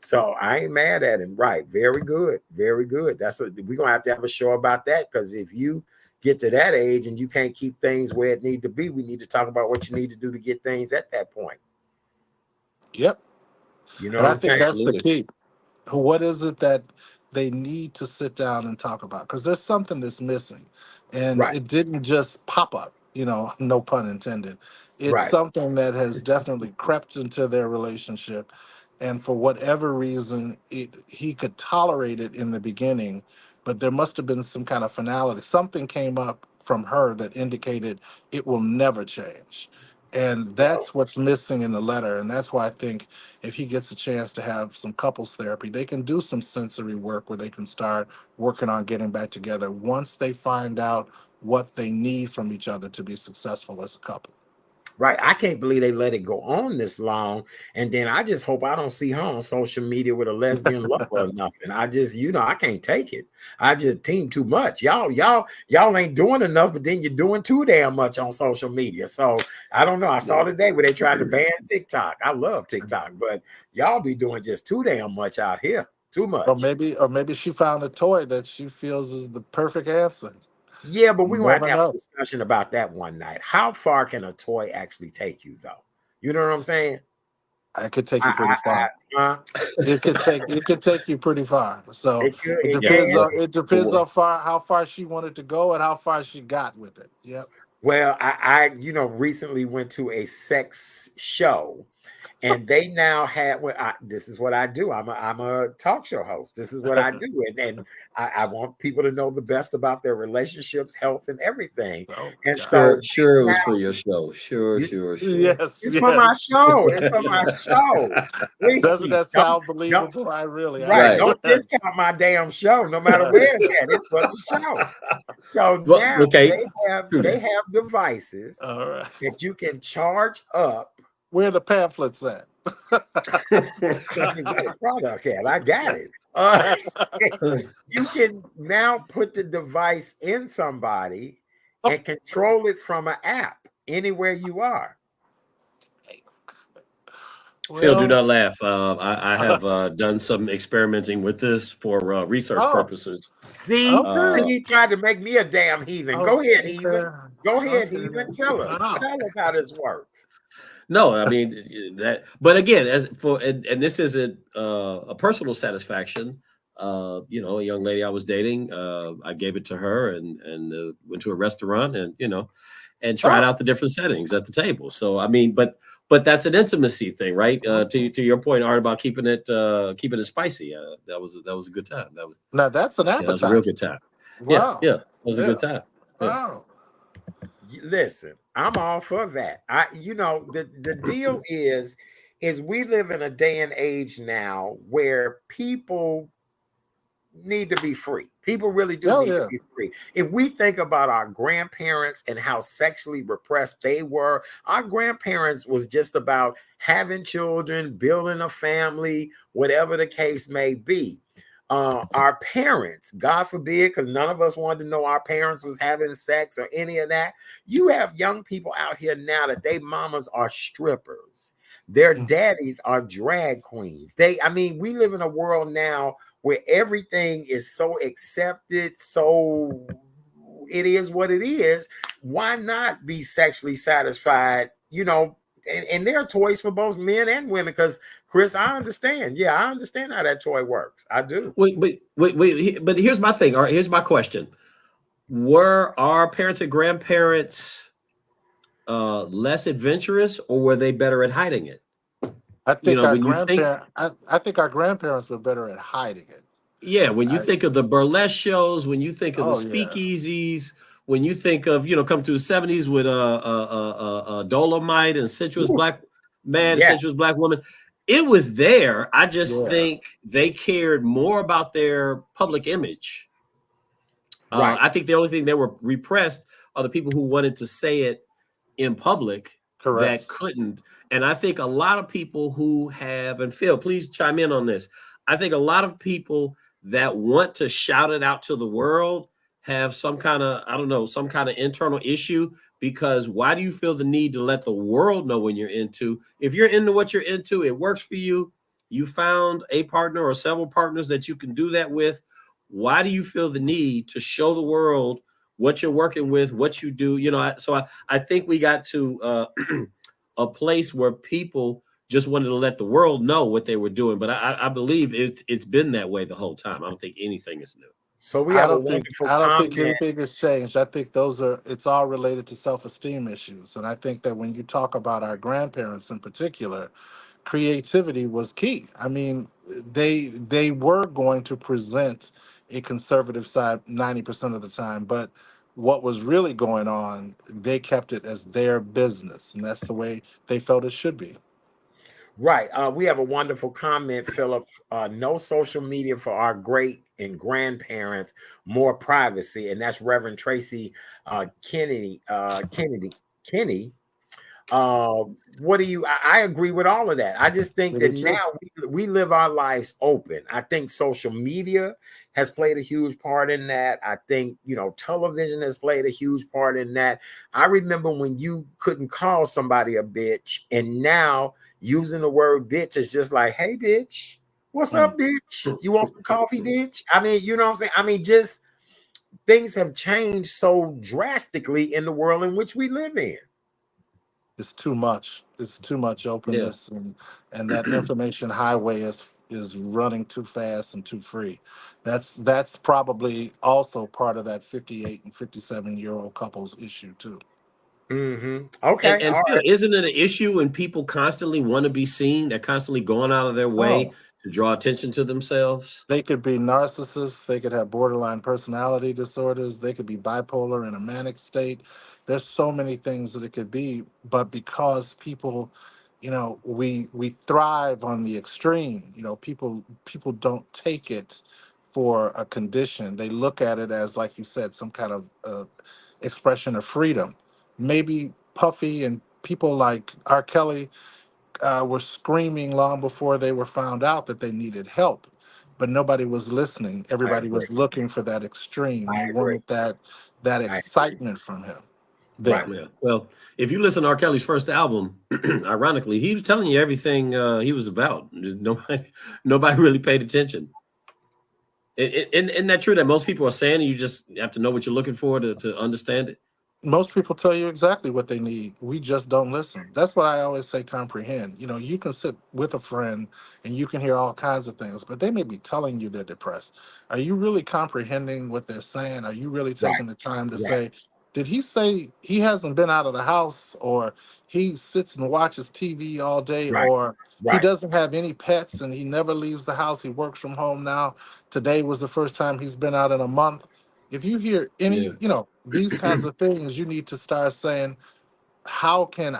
So I ain't mad at him. Right. Very good. Very good. We're going to have a show about that, because if you get to that age and you can't keep things where it need to be, we need to talk about what you need to do to get things at that point. Yep. You know And what I I'm think saying? that's the key. What is it that they need to sit down and talk about? Because there's something that's missing. And Right. it didn't just pop up, no pun intended. It's Right. something that has definitely crept into their relationship. And for whatever reason, he could tolerate it in the beginning, but there must have been some kind of finality. Something came up from her that indicated it will never change. And Well, that's what's missing in the letter. And that's why I think if he gets a chance to have some couples therapy, they can do some sensory work where they can start working on getting back together once they find out what they need from each other to be successful as a couple. right. I can't believe they let it go on this long. And then I just hope I don't see her on social media with a lesbian lover or nothing. I just, I can't take it. I just team too much. Y'all ain't doing enough, but then you're doing too damn much on social media. So I don't know. I saw today where they tried to ban TikTok. I love TikTok, but y'all be doing just too damn much out here. Too much. Or maybe she found a toy that she feels is the perfect answer. Yeah, but we're You gonna have never to have a know. discussion about that one night. How far can a toy actually take you, though? You know what I'm saying? It could take you pretty far. Huh? It could take you pretty far. So It could, it it Yeah. depends can. on how far she wanted to go and how far she got with it. Yep. Well, I recently went to a sex show, and they now have. This is what I do. I'm a talk show host. This is what I do, and I want people to know the best about their relationships, health, and everything. Oh, And God. so Sure, it was for your show. Sure. Yes, it's for my yes. show. It's for my show. Doesn't Please that don't, sound believable? I really, right. Right. Don't discount my damn show, no matter where it's at. It's for the show. So Well, now okay. they have devices All right. that you can charge up. Where are the pamphlets at? I mean, where the product at? I got it. You can now put the device in somebody and control it from an app anywhere you are. Phil, do Well, not laugh. I have done some experimenting with this for research Oh. purposes. See, Okay. he tried to make me a damn heathen. Go ahead, heathen. Go ahead, Okay. heathen. Tell us how this works. No, I mean that. But again, and this isn't a personal satisfaction. A young lady I was dating, I gave it to her and went to a restaurant and tried out the different settings at the table. So I mean, but that's an intimacy thing, right? To your point, Art, about keeping it spicy. That was a good time. Now that's an That was a real appetizer. good time. Wow. Yeah, that was a good time. Yeah. Wow. Listen, I'm all for that. The deal is we live in a day and age now where people need to be free. People really do need to be free. If we think about our grandparents and how sexually repressed they were, our grandparents was just about having children, building a family, whatever the case may be. Our parents, God forbid, because none of us wanted to know our parents was having sex or any of that. You have young people out here now that they mamas are strippers. Their daddies are drag queens. We live in a world now where everything is so accepted, so it is what it is. Why not be sexually satisfied? And there are toys for both men and women. Because Chris, I understand. Yeah, I understand how that toy works. I do. Wait. But here's my thing. All right, here's my question: were our parents and grandparents less adventurous, or were they better at hiding it? I think when you think, I think our grandparents were better at hiding it. yeah, when you think of the burlesque shows, when you think of the Oh, yeah. speakeasies, when you think of come to the 70s with Dolomite and sensuous black man, sensuous black woman, it was there. I just think they cared more about their public image. Right. I think the only thing they were repressed are the people who wanted to say it in public that couldn't. And I think a lot of people who have, and Phil, please chime in on this. I think a lot of people that want to shout it out to the world have some kind of, I don't know, some kind of internal issue. Because why do you feel the need to let the world know when you're into? If you're into what you're into, it works for you. You found a partner or several partners that you can do that with. Why do you feel the need to show the world what you're working with, what you do? I think we got to a place where people just wanted to let the world know what they were doing. But I believe it's been that way the whole time. I don't think anything is new. So we have a wonderful I don't comment. think anything has changed. I think it's all related to self-esteem issues. And I think that when you talk about our grandparents in particular, creativity was key. I mean, they were going to present a conservative side 90% of the time, but what was really going on, they kept it as their business, and that's the way they felt it should be. Right. We have a wonderful comment, Philip. No social media for our great and grandparents, more privacy. And that's Reverend Tracy Kennedy. Kenny. What do you? I agree with all of that. I just think that now we live our lives open. I think social media has played a huge part in that. I think, television has played a huge part in that. I remember when you couldn't call somebody a bitch, and now using the word bitch is just like, hey, bitch, what's up, bitch? You want some coffee, bitch? I mean, you know what I'm saying? I mean, just things have changed so drastically in the world in which we live in. It's too much. It's too much openness, and that information highway is running too fast and too free. That's probably also part of that 58 and 57-year-old couples issue too. Okay. And Phil, isn't it an issue when people constantly want to be seen? They're constantly going out of their way to draw attention to themselves. They could be narcissists. They could have borderline personality disorders. They could be bipolar in a manic state. There's so many things that it could be, but because people, we thrive on the extreme. People don't take it for a condition. They look at it as, like you said, some kind of expression of freedom. Maybe Puffy and people like R. Kelly were screaming long before they were found out that they needed help, but nobody was listening. Everybody was looking for that extreme. They wanted that excitement from him. Right. Yeah. Well, if you listen to R. Kelly's first album, ironically, he was telling you everything he was about. Just nobody really paid attention. Isn't that true that most people are saying, and you just have to know what you're looking for to understand it? Most people tell you exactly what they need. We just don't listen. That's what I always say, comprehend. You can sit with a friend and you can hear all kinds of things, but they may be telling you they're depressed. Are you really comprehending what they're saying? Are you really taking the time to say, did he say he hasn't been out of the house, or he sits and watches TV all day, or he doesn't have any pets and he never leaves the house, he works from home now. Today was the first time he's been out in a month. If you hear any, these kinds of things, you need to start saying, how can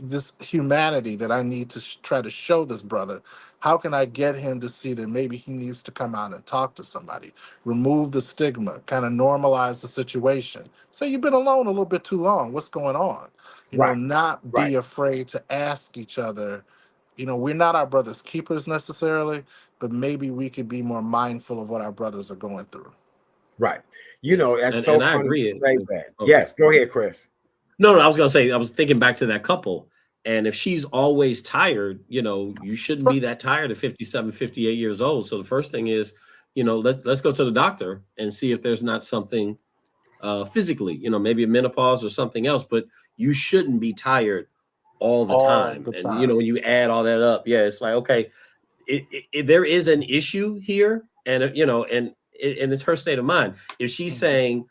this humanity that I need to try to show this brother, how can I get him to see that maybe he needs to come out and talk to somebody, remove the stigma, kind of normalize the situation. Say, you've been alone a little bit too long. What's going on? Not be afraid to ask each other. We're not our brother's keepers necessarily, but maybe we could be more mindful of what our brothers are going through. Right. That's so funny I agree. to say that. Okay. Yes, go ahead, Chris. No, I was going to say, I was thinking back to that couple. And if she's always tired, you shouldn't be that tired at 57, 58 years old. So the first thing is, let's go to the doctor and see if there's not something physically, maybe a menopause or something else. But you shouldn't be tired all the time. And, when you add all that up, it's like, okay, there is an issue here. And, and it's her state of mind. If she's saying,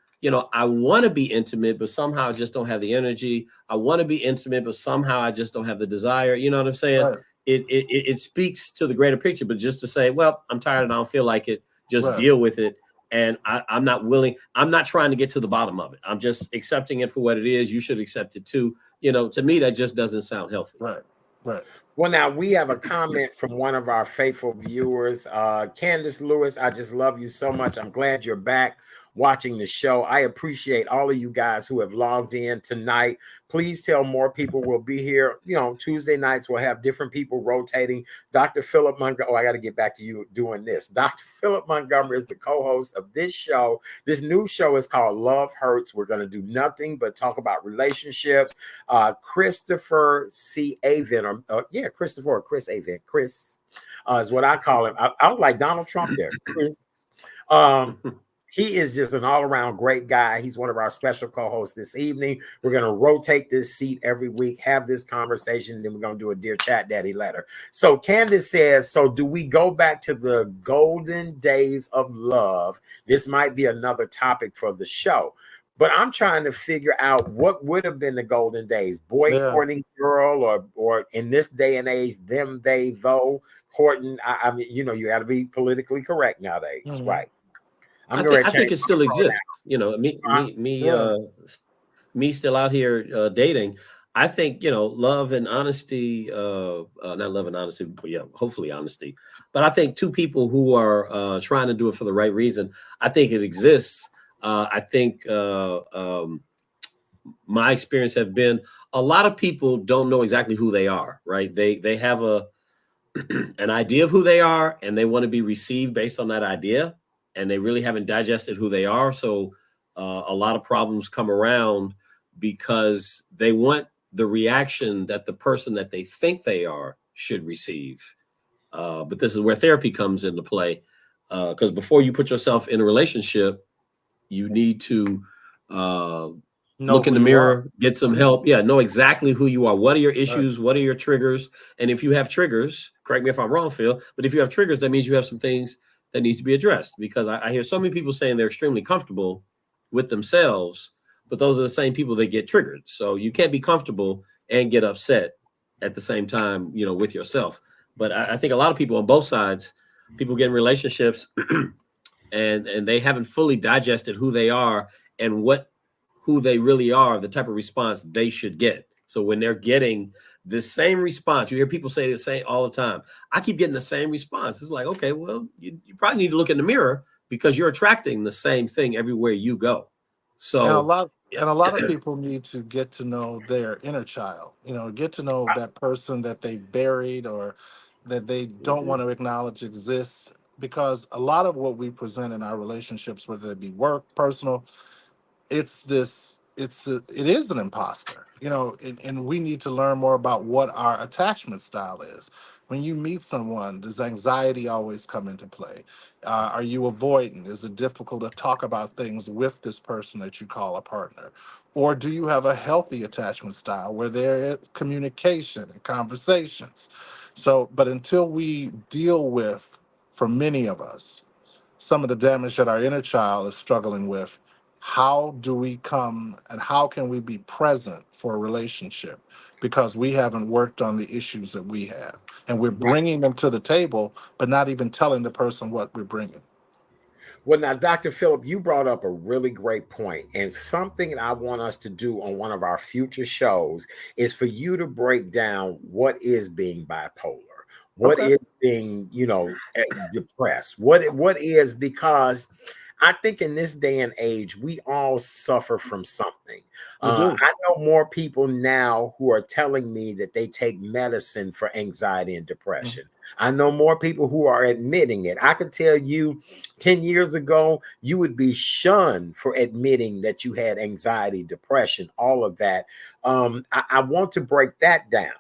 I want to be intimate, but somehow I just don't have the energy. I want to be intimate, but somehow I just don't have the desire. You know what I'm saying? Right. It speaks to the greater picture, but just to say, well, I'm tired and I don't feel like it, just deal with it. And I'm not willing. I'm not trying to get to the bottom of it. I'm just accepting it for what it is. You should accept it too. To me, that just doesn't sound healthy. Right. Well, now we have a comment from one of our faithful viewers, Candace Lewis. I just love you so much. I'm glad you're back. watching the show. I appreciate all of you guys who have logged in tonight. Please tell more people we'll be here. You know, Tuesday nights we'll have different people rotating. Dr. Philip Montgomery. Oh, I got to get back to you doing this. Dr. Philip Montgomery is the co-host of this show. This new show is called Love Hurts. We're going to do nothing but talk about relationships. Christopher C. Avent, Christopher or Chris Avent. Chris is what I call him. I was like Donald Trump there. Chris. He is just an all-around great guy. He's one of our special co-hosts this evening. We're going to rotate this seat every week, have this conversation, and then we're going to do a Dear Chat Daddy letter. So Candace says, so do we go back to the golden days of love? This might be another topic for the show. But I'm trying to figure out what would have been the golden days. Boy courting girl, or in this day and age, them, they, though, courting. I mean, you know, you got to be politically correct nowadays, right? I think it still exists. You know, me still out here dating. I think, you know, love and honesty, not love and honesty, but yeah, hopefully honesty. But I think two people who are trying to do it for the right reason, I think it exists. I think my experience has been a lot of people don't know exactly who they are, right? They have an idea of who they are, and they want to be received based on that idea. And they really haven't digested who they are. So a lot of problems come around because they want the reaction that the person that they think they are should receive. But this is where therapy comes into play. Because before you put yourself in a relationship, you need to look in the mirror, get some help. Yeah, know exactly who you are. What are your issues? What are your triggers? And if you have triggers, correct me if I'm wrong, Phil, but if you have triggers, that means you have some things that needs to be addressed, because I hear so many people saying they're extremely comfortable with themselves, but those are the same people that get triggered. So you can't be comfortable and get upset at the same time, you know, with yourself. But I think a lot of people on both sides, people get in relationships and they haven't fully digested who they are and who they really are, the type of response they should get. So when they're getting the same response, you hear people say the same all the time. I keep getting the same response. It's like, okay, well, you probably need to look in the mirror because you're attracting the same thing everywhere you go. So and a lot of people need to get to know their inner child, you know, get to know that person that they buried or that they don't want to acknowledge exists, because a lot of what we present in our relationships, whether it be work, personal, it is an imposter, you know, and we need to learn more about what our attachment style is. When you meet someone, does anxiety always come into play? Are you avoidant? Is it difficult to talk about things with this person that you call a partner? Or do you have a healthy attachment style where there is communication and conversations? So, but until we deal with, for many of us, some of the damage that our inner child is struggling with, how do we come and how can we be present for a relationship? Because we haven't worked on the issues that we have. And we're bringing them to the table, but not even telling the person what we're bringing. Well, now, Dr. Philip, you brought up a really great point, and something I want us to do on one of our future shows is for you to break down what is being bipolar, what is being, you know, depressed, what is, because I think in this day and age, we all suffer from something. I know more people now who are telling me that they take medicine for anxiety and depression. I know more people who are admitting it. I could tell you 10 years ago, you would be shunned for admitting that you had anxiety, depression, all of that. I want to break that down.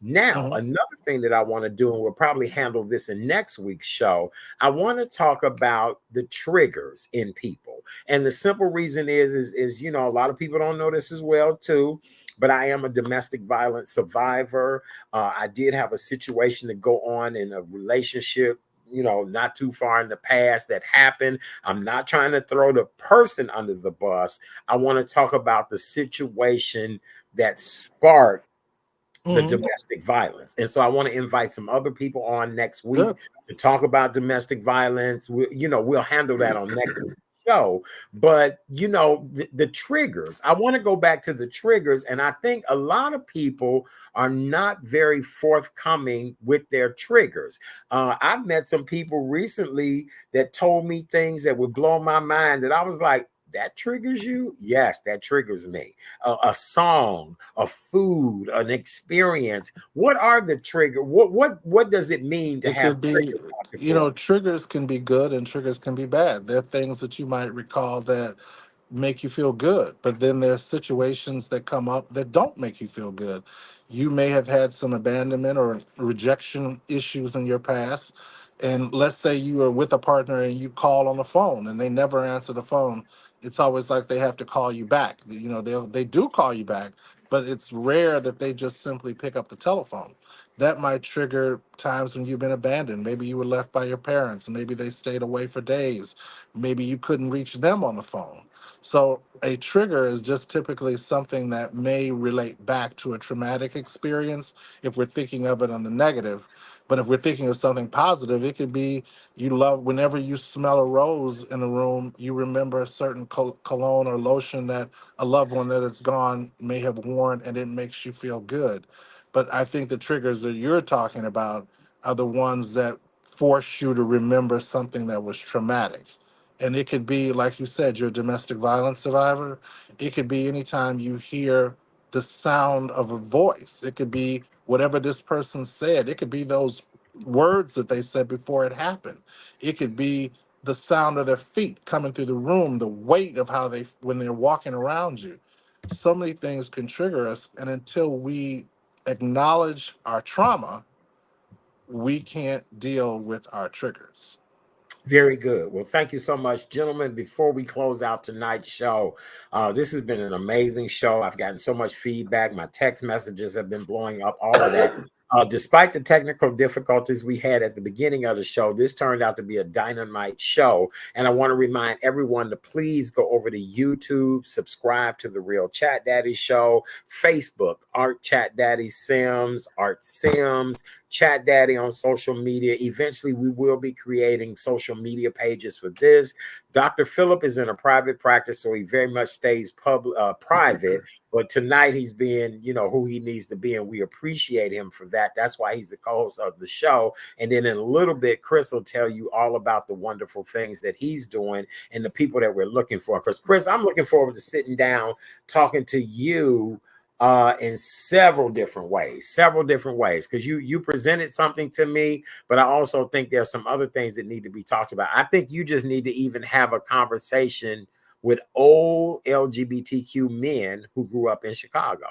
Now, another thing that I want to do, and we'll probably handle this in next week's show, I want to talk about the triggers in people. And the simple reason is, you know, a lot of people don't know this as well, too, but I am a domestic violence survivor. I did have a situation to go on in a relationship, you know, not too far in the past that happened. I'm not trying to throw the person under the bus. I want to talk about the situation that sparked the domestic violence. And so I want to invite some other people on next week to talk about domestic violence. We'll handle that on next week's show. But you know, the triggers. I want to go back to the triggers, and I think a lot of people are not very forthcoming with their triggers. I've met some people recently that told me things that would blow my mind that I was like, that triggers you? Yes, that triggers me. A song, a food, an experience. What are the trigger? What does it mean to It have could be, triggers, Dr. Phil? triggers can be good and triggers can be bad. There are things that you might recall that make you feel good, but then there's situations that come up that don't make you feel good. You may have had some abandonment or rejection issues in your past. And let's say you are with a partner and you call on the phone and they never answer the phone. It's always like they have to call you back. They do call you back, but it's rare that they just simply pick up the telephone. That might trigger times when you've been abandoned. Maybe you were left by your parents. Maybe they stayed away for days. Maybe you couldn't reach them on the phone. So a trigger is just typically something that may relate back to a traumatic experience if we're thinking of it on the negative. But if we're thinking of something positive, it could be you love whenever you smell a rose in a room, you remember a certain cologne or lotion that a loved one that is gone may have worn, and it makes you feel good. But I think the triggers that you're talking about are the ones that force you to remember something that was traumatic. And it could be, like you said, you're a domestic violence survivor. It could be anytime you hear the sound of a voice. It could be whatever this person said. It could be those words that they said before it happened. It could be the sound of their feet coming through the room, the weight of how they, when they're walking around you. So many things can trigger us. And until we acknowledge our trauma, we can't deal with our triggers. Very good. Well, thank you so much, gentlemen. Before we close out tonight's show, this has been an amazing show. I've gotten so much feedback. My text messages have been blowing up, all of that. Despite the technical difficulties we had at the beginning of the show, this turned out to be a dynamite show. And I want to remind everyone to please go over to YouTube, subscribe to The Real Chat Daddy Show, Facebook, Art Chat Daddy Sims, Art Sims, Chat Daddy on social media. Eventually, we will be creating social media pages for this. Dr. Philip is in a private practice, so he very much stays private. But tonight he's being, who he needs to be, and we appreciate him for that. That's why he's the co-host of the show. And then in a little bit, Chris will tell you all about the wonderful things that he's doing and the people that we're looking for. Because Chris, I'm looking forward to sitting down, talking to you in several different ways, because you presented something to me, but I also think there's some other things that need to be talked about. I think you just need to even have a conversation with old LGBTQ men who grew up in Chicago.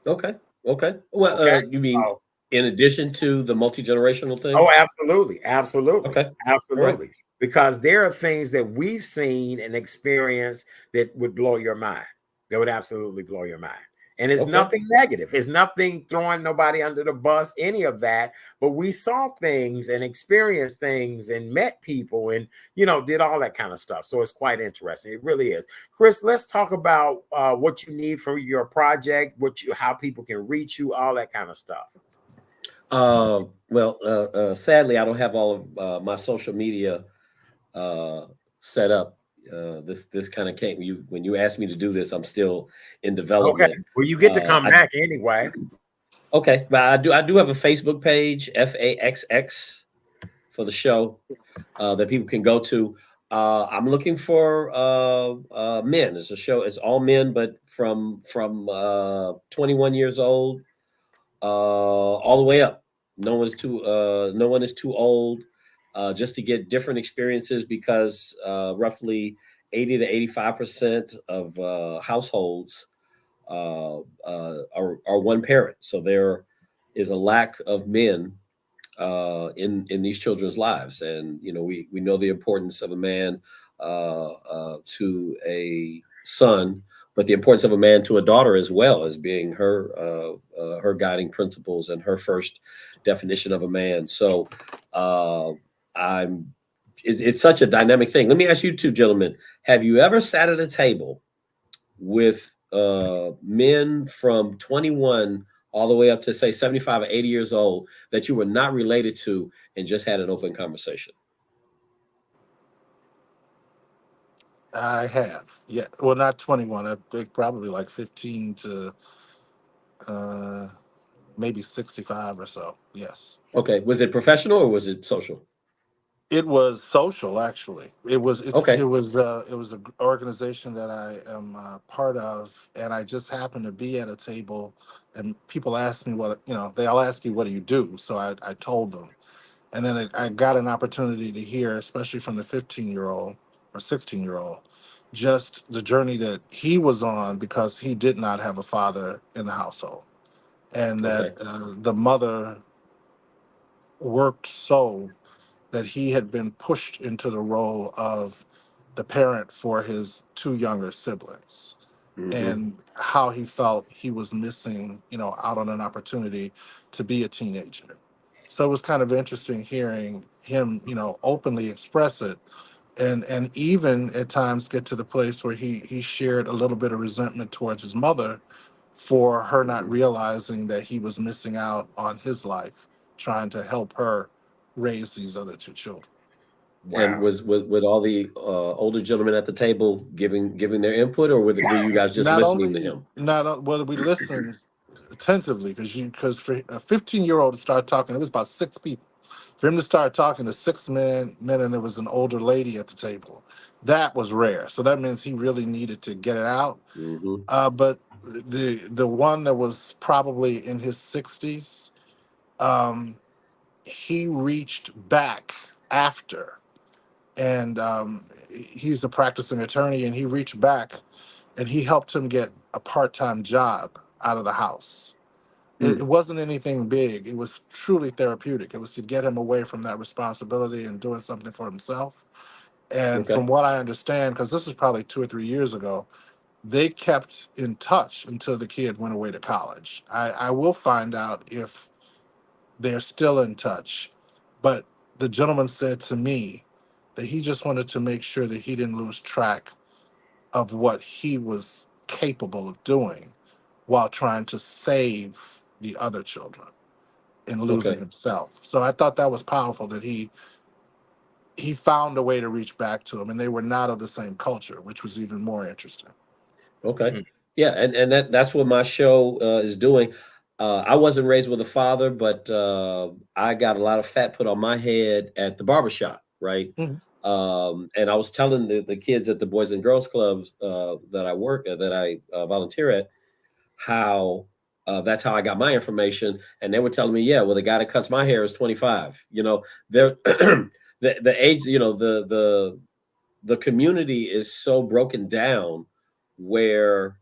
Okay. Well, Okay. you mean in addition to the multi-generational thing? Oh, absolutely. Okay. Absolutely. Right. Because there are things that we've seen and experienced that would blow your mind. That would absolutely blow your mind. And it's nothing negative. It's nothing throwing nobody under the bus, any of that. But we saw things and experienced things and met people and, did all that kind of stuff. So it's quite interesting. It really is. Chris, let's talk about what you need for your project, how people can reach you, all that kind of stuff. Sadly, I don't have all of my social media set up. This kind of came when you asked me to do this. I'm still in development. Okay. Well, you get to come back anyway. Okay, but I do have a Facebook page, FAXX, for the show that people can go to. I'm looking for men. It's a show. It's all men, but from 21 years old all the way up. No one is too old. Just to get different experiences, because roughly 80 to 85% of households are one parent. So there is a lack of men in these children's lives, and we know the importance of a man to a son, but the importance of a man to a daughter as well, as being her guiding principles and her first definition of a man. So it's such a dynamic thing. Let me ask you two gentlemen, have you ever sat at a table with men from 21 all the way up to say 75 or 80 years old that you were not related to and just had an open conversation? I have. Yeah. Well, not 21. I think probably like 15 to uh, maybe 65 or so. Yes. Okay, was it professional or was it social? It was social, actually. Okay. It was an organization that I am part of, and I just happened to be at a table, and people asked me they'll ask you, what do you do? So I told them. And then I got an opportunity to hear, especially from the 15-year-old or 16-year-old, just the journey that he was on because he did not have a father in the household. And that Okay. the mother worked so that he had been pushed into the role of the parent for his two younger siblings, Hmm. and how he felt he was missing, out on an opportunity to be a teenager. So it was kind of interesting hearing him, openly express it, and even at times get to the place where he shared a little bit of resentment towards his mother for her not Hmm. realizing that he was missing out on his life trying to help her raise these other two children. And Wow. was with all the older gentlemen at the table giving their input, or were you guys just Not listening to only him? whether we listened attentively, because for a 15-year-old to start talking, it was about six people. For him to start talking to six men, and there was an older lady at the table, that was rare. So that means he really needed to get it out. Hmm. But the one that was probably in his 60s, um, he reached back after, and he's a practicing attorney, and he reached back and he helped him get a part-time job out of the house. It Mm. wasn't anything big. It was truly therapeutic. It was to get him away from that responsibility and doing something for himself. And Okay. from what I understand, because this was probably 2 or 3 years ago, they kept in touch until the kid went away to college. I will find out if they're still in touch. But the gentleman said to me that he just wanted to make sure that he didn't lose track of what he was capable of doing while trying to save the other children and losing Okay. himself. So I thought that was powerful that he found a way to reach back to him, and they were not of the same culture, which was even more interesting. Okay. Mm. Yeah, and that's what my show is doing. I wasn't raised with a father, but I got a lot of fat put on my head at the barbershop, right? Mhm. And I was telling the kids at the Boys and Girls Clubs that I work at, that I volunteer at, how that's how I got my information. And they were telling me, yeah, well, the guy that cuts my hair is 25. They're the age, the community is so broken down where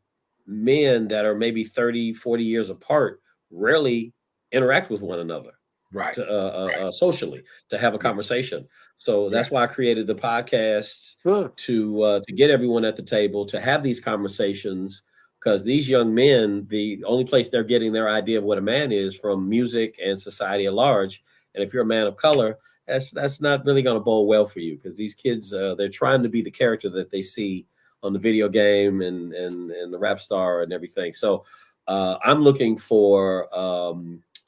men that are maybe 30, 40 years apart rarely interact with one another Right. to Right. socially, to have a Yeah. conversation. So Yeah. that's why I created the podcast Good. to get everyone at the table to have these conversations, because these young men, the only place they're getting their idea of what a man is from music and society at large. And if you're a man of color, that's not really going to bode well for you, because these kids, they're trying to be the character that they see on the video game and the rap star and everything. So I'm looking for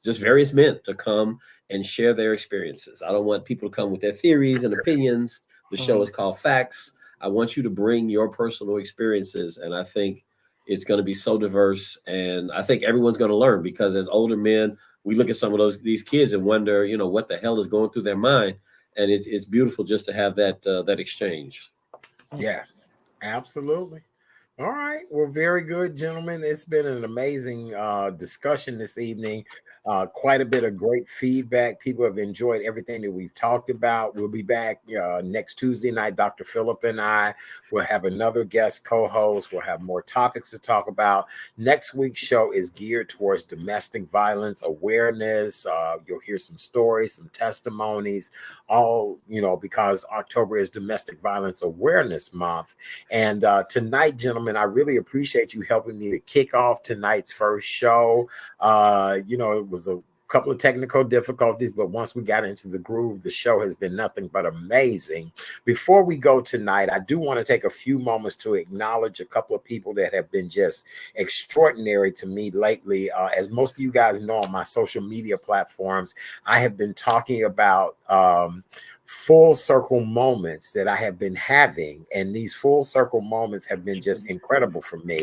just various men to come and share their experiences. I don't want people to come with their theories and opinions. The show Mhm. is called Facts. I want you to bring your personal experiences, and I think it's going to be so diverse, and I think everyone's going to learn, because as older men, we look at some of these kids and wonder, what the hell is going through their mind, and it's beautiful just to have that exchange. Yes. Absolutely. All right. Well, very good, gentlemen. It's been an amazing discussion this evening. Quite a bit of great feedback. People have enjoyed everything that we've talked about. We'll be back next Tuesday night. Dr. Phillip and I will have another guest co host. We'll have more topics to talk about. Next week's show is geared towards domestic violence awareness. You'll hear some stories, some testimonies, all, because October is Domestic Violence Awareness Month. And tonight, gentlemen, I really appreciate you helping me to kick off tonight's first show. It was a couple of technical difficulties, but once we got into the groove, the show has been nothing but amazing. Before we go tonight, I do want to take a few moments to acknowledge a couple of people that have been just extraordinary to me lately. As most of you guys know, on my social media platforms, I have been talking about full circle moments that I have been having. And these full circle moments have been just incredible for me.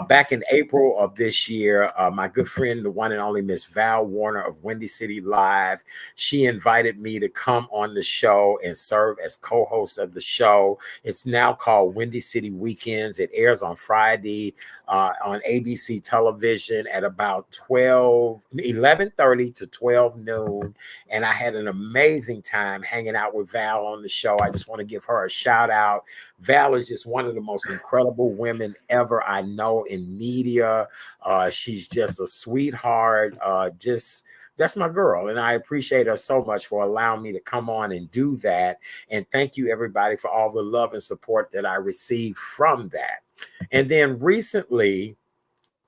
Back in April of this year, my good friend, the one and only Miss Val Warner of Windy City Live, she invited me to come on the show and serve as co-host of the show. It's now called Windy City Weekends. It airs on Friday on ABC television at about 11:30 to 12 noon. And I had an amazing time hanging out with Val on the show. I just want to give her a shout out. Val is just one of the most incredible women ever I know in media. She's just a sweetheart. That's my girl. And I appreciate her so much for allowing me to come on and do that. And thank you, everybody, for all the love and support that I received from that. And then recently,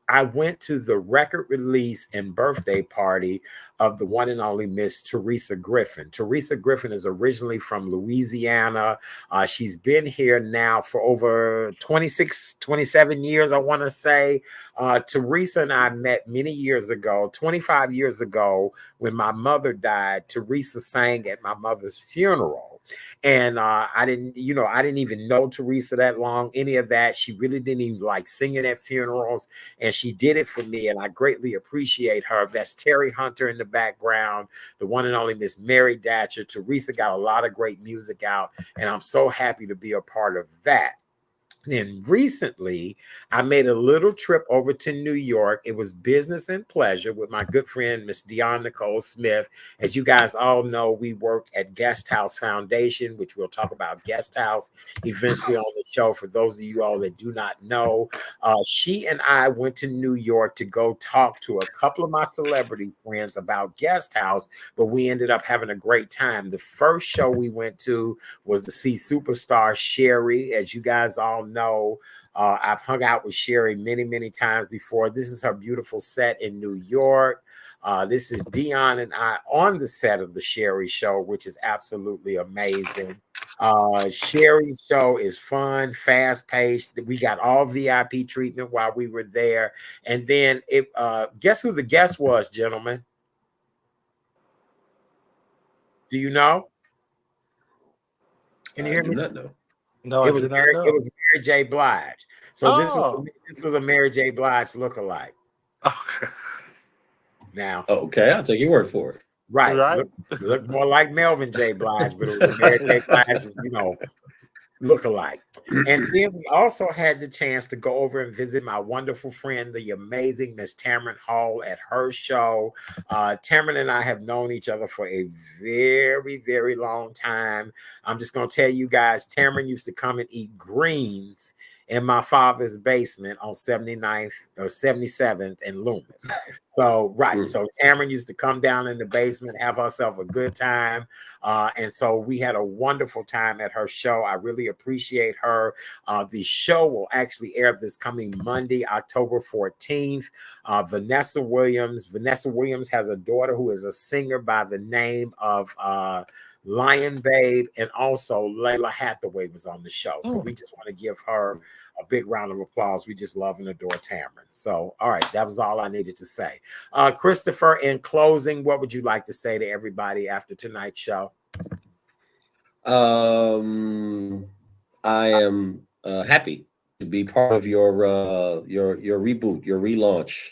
I went to the record release and birthday party of the one and only Miss Teresa Griffin. Teresa Griffin is originally from Louisiana. She's been here now for over 26, 27 years, I want to say. Teresa and I met many years ago, 25 years ago, when my mother died. Teresa sang at my mother's funeral. And I didn't even know Teresa that long, any of that. She really didn't even like singing at funerals. And she did it for me. And I greatly appreciate her. That's Terry Hunter in the background, the one and only Miss Mary Datcher. Teresa got a lot of great music out. And I'm so happy to be a part of that. Then recently, I made a little trip over to New York. It was business and pleasure with my good friend, Miss Dion Nicole Smith. As you guys all know, we work at Guest House Foundation, which we'll talk about Guest House eventually on the show. For those of you all that do not know, she and I went to New York to go talk to a couple of my celebrity friends about Guest House, but we ended up having a great time. The first show we went to was to see superstar Sherry. As you guys all know, I've hung out with Sherry many, many times before. This is her beautiful set in New York. This is Dion and I on the set of the Sherry show, which is absolutely amazing. Sherry's show is fun, fast-paced. We got all VIP treatment while we were there. And then guess who the guest was, gentlemen? Do you know? Can you hear I do me? not know. No, I do not know. It was Mary J. Blige. So this was a Mary J. Blige lookalike. Okay. Now, Okay, I'll take your word for it. right. Look more like Melvin J. Blige, but it was a Mary J. Blige, lookalike. And then we also had the chance to go over and visit my wonderful friend, the amazing Miss Tamron Hall at her show. Tamron and I have known each other for a very, very long time. I'm just going to tell you guys, Tamron used to come and eat greens in my father's basement on 79th or 77th and Loomis. So, right. So Tamron used to come down in the basement, have herself a good time. And so we had a wonderful time at her show. I really appreciate her. The show will actually air this coming Monday, October 14th. Vanessa Williams has a daughter who is a singer by the name of Lion Babe, and also Layla Hathaway was on the show. So we just want to give her a big round of applause. We just love and adore Tamron. So, all right, that was all I needed to say. Christopher, in closing, what would you like to say to everybody after tonight's show? I am happy to be part of your reboot, your relaunch.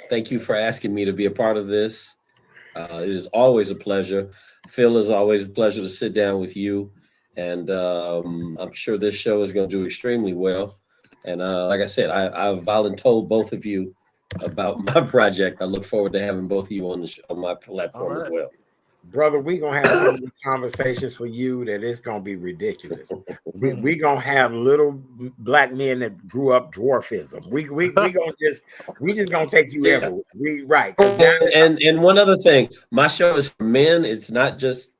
Thank you for asking me to be a part of this. It is always a pleasure. Phil, is always a pleasure to sit down with you. And I'm sure this show is going to do extremely well. And like I said, I've voluntold both of you about my project. I look forward to having both of you on the show, on my platform as well. Brother, we're going to have so many conversations for you that it's going to be ridiculous. We're going to have little black men that grew up dwarfism. We just going to take you everywhere. Right. And one other thing, my show is for men. It's not just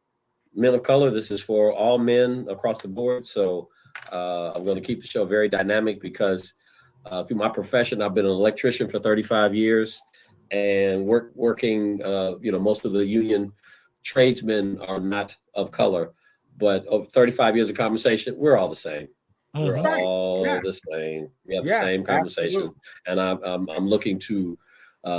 men of color. This is for all men across the board. So I'm going to keep the show very dynamic because through my profession, I've been an electrician for 35 years and working, most of the union tradesmen are not of color, but over 35 years of conversation, we're all the same. We're all the same. We have the same conversation. Absolutely. And I'm looking to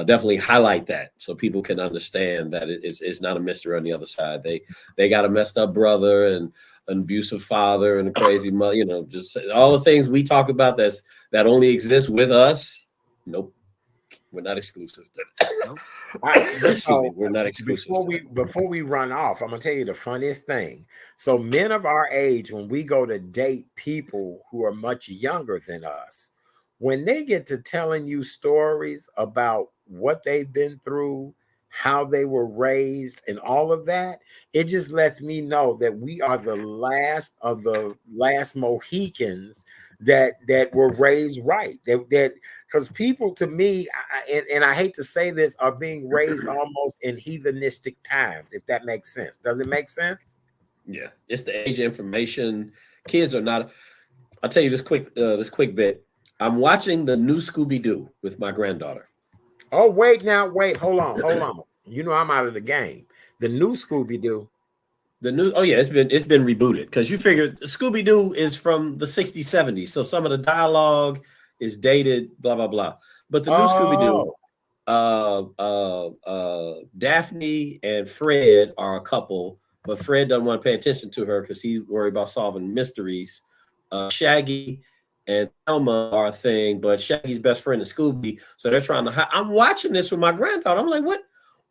definitely highlight that so people can understand that it's not a mystery on the other side. They got a messed up brother and an abusive father and a crazy mother, you know, just all the things we talk about that only exist with us. Nope. We're not exclusive. Excuse me, we're not exclusive. Before we run off, I'm gonna tell you the funniest thing. So men of our age, when we go to date people who are much younger than us, when they get to telling you stories about what they've been through, how they were raised, and all of that, it just lets me know that we are the last of the last Mohicans that were raised right. That because people, to me, and I hate to say this, are being raised almost in heathenistic times, if that makes sense. Does it make sense? Yeah, it's the age of information. Kids are not. I'll tell you this quick bit. I'm watching the new Scooby-Doo with my granddaughter. Oh, wait, hold on. You know I'm out of the game. The new Scooby-Doo. It's been rebooted because you figure Scooby-Doo is from the 60s, 70s. So some of the dialogue is dated, blah, blah, blah. But the new Scooby-Doo, Daphne and Fred are a couple, but Fred doesn't want to pay attention to her because he's worried about solving mysteries. Shaggy and Thelma are a thing, but Shaggy's best friend is Scooby. So they're trying to I'm watching this with my granddaughter. I'm like,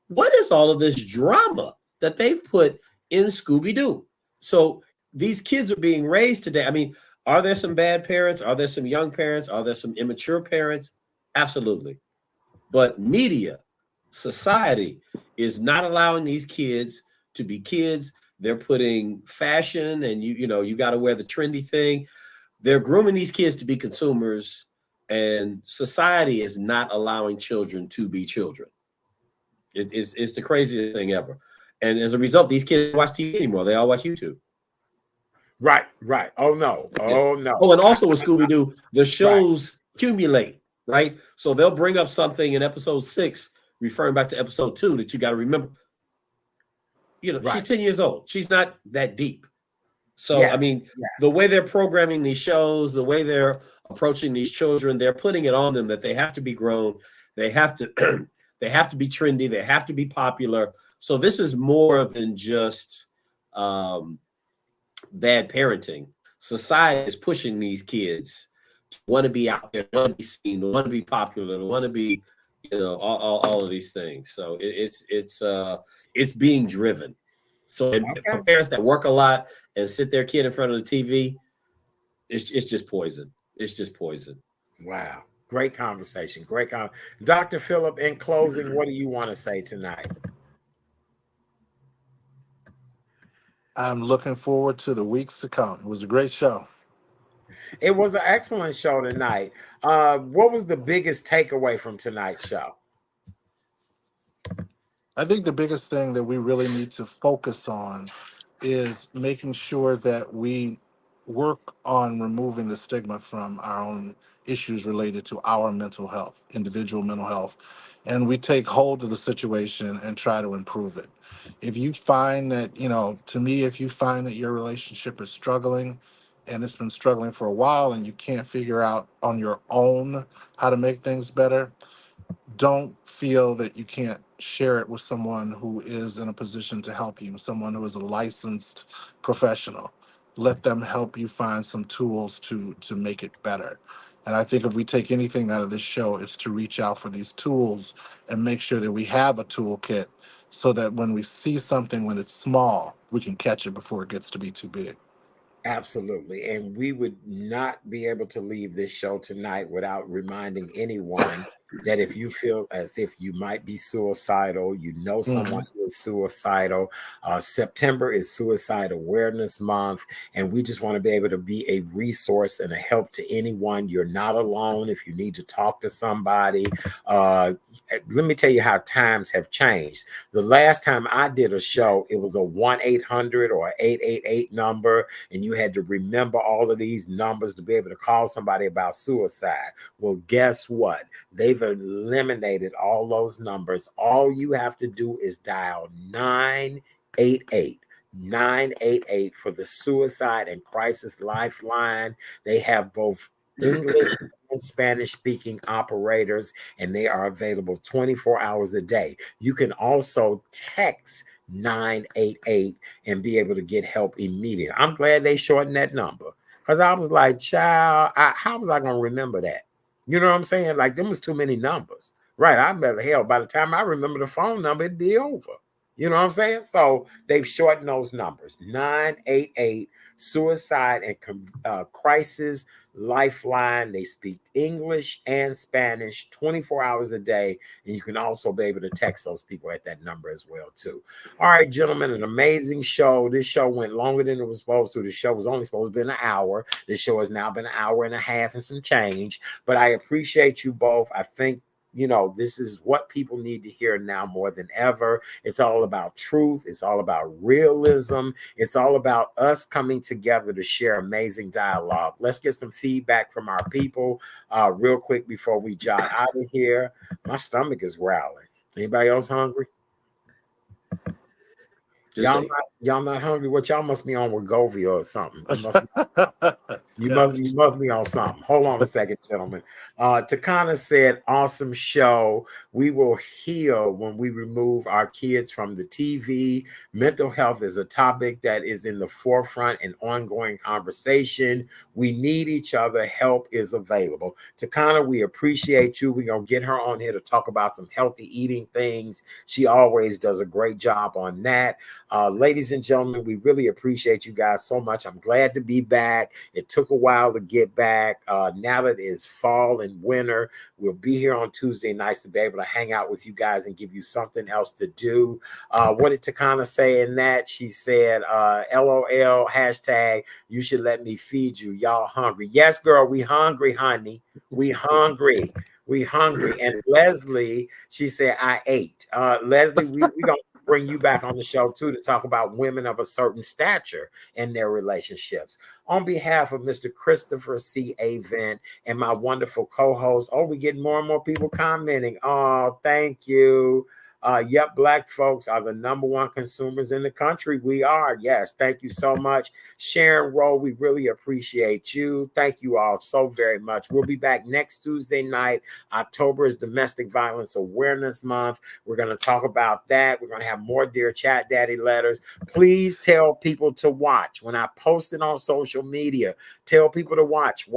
what is all of this drama that they've put in Scooby-Doo? So these kids are being raised today. I mean, are there some bad parents? Are there some young parents? Are there some immature parents? Absolutely. But media, society is not allowing these kids to be kids. They're putting fashion and you got to wear the trendy thing. They're grooming these kids to be consumers, and society is not allowing children to be children. It's the craziest thing ever. And as a result, these kids don't watch TV anymore. They all watch YouTube. Right. Oh, no. Oh, and also with Scooby-Doo, the shows accumulate, right? So they'll bring up something in episode 6, referring back to episode 2 that you got to remember. She's 10 years old. She's not that deep. So, I mean, the way they're programming these shows, the way they're approaching these children, they're putting it on them that they have to be grown. They have to they have to be trendy. They have to be popular. So this is more than just bad parenting. Society is pushing these kids to want to be out there, to want to be seen, to want to be popular, to want to be, all of these things. So it's being driven. So for parents that work a lot and sit their kid in front of the TV, it's just poison. It's just poison. Wow. Great conversation. Dr. Phillip, in closing, what do you want to say tonight? I'm looking forward to the weeks to come. It was a great show. It was an excellent show tonight. What was the biggest takeaway from tonight's show? I think the biggest thing that we really need to focus on is making sure that we work on removing the stigma from our own issues related to our mental health, individual mental health, and we take hold of the situation and try to improve it. If you find that, to me, if you find that your relationship is struggling and it's been struggling for a while and you can't figure out on your own how to make things better, don't feel that you can't share it with someone who is in a position to help you, someone who is a licensed professional. Let them help you find some tools to make it better. And I think if we take anything out of this show, it's to reach out for these tools and make sure that we have a toolkit so that when we see something, when it's small, we can catch it before it gets to be too big. Absolutely. And we would not be able to leave this show tonight without reminding anyone that if you feel as if you might be suicidal, someone who is suicidal, September is Suicide Awareness Month, and we just want to be able to be a resource and a help to anyone. You're not alone if you need to talk to somebody. Let me tell you how times have changed. The last time I did a show, it was a 1-800 or 888 number, and you had to remember all of these numbers to be able to call somebody about suicide. Well, guess what? They've eliminated all those numbers. All you have to do is dial 988 for the Suicide and Crisis Lifeline. They have both English and Spanish speaking operators, and they are available 24 hours a day. You can also text 988 and be able to get help immediately. I'm glad they shortened that number, because I was like, child, how was I going to remember that? You know what I'm saying? Like, there was too many numbers. Right. I bet hell, by the time I remember the phone number, it'd be over. You know what I'm saying? So they've shortened those numbers. 988 Suicide and Crisis Lifeline. They speak English and Spanish 24 hours a day. And you can also be able to text those people at that number as well, too. All right, gentlemen, an amazing show. This show went longer than it was supposed to. The show was only supposed to be an hour. This show has now been an hour and a half and some change. But I appreciate you both. I think, you know, this is what people need to hear now more than ever. It's all about truth. It's all about realism. It's all about us coming together to share amazing dialogue. Let's get some feedback from our people real quick before we jog out of here. My stomach is growling. Anybody else hungry? Y'all not hungry? What, y'all must be on Wegovy or something. You must be on something. Hold on a second, gentlemen. Takana said, awesome show. We will heal when we remove our kids from the TV. Mental health is a topic that is in the forefront and ongoing conversation. We need each other. Help is available. Takana, we appreciate you. We're going to get her on here to talk about some healthy eating things. She always does a great job on that. Ladies and gentlemen, we really appreciate you guys so much. I'm glad to be back. It took a while to get back. Now that it is fall and winter, we'll be here on Tuesday nights to be able to hang out with you guys and give you something else to do. What did Takana say in that? She said, LOL, hashtag, you should let me feed you. Y'all hungry. Yes, girl, we hungry, honey. We hungry. We hungry. And Leslie, she said, I ate. Leslie, we going to bring you back on the show too to talk about women of a certain stature and their relationships. On behalf of Mr. Christopher C. Avent and my wonderful co-host, we getting more and more people commenting. Oh, thank you. Yep, Black folks are the #1 consumers in the country. We are. Yes, thank you so much. Sharon Rowe, we really appreciate you. Thank you all so very much. We'll be back next Tuesday night. October is Domestic Violence Awareness Month. We're going to talk about that. We're going to have more Dear Chat Daddy letters. Please tell people to watch. When I post it on social media, tell people to watch,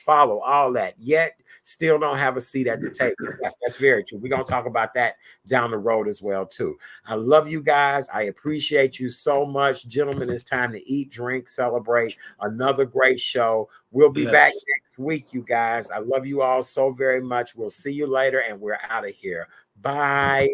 follow, all that. Yet, still don't have a seat at the table. That's very true. We're going to talk about that down the road as well, too. I love you guys. I appreciate you so much. Gentlemen, it's time to eat, drink, celebrate. Another great show. We'll be back next week, you guys. I love you all so very much. We'll see you later, and we're out of here. Bye.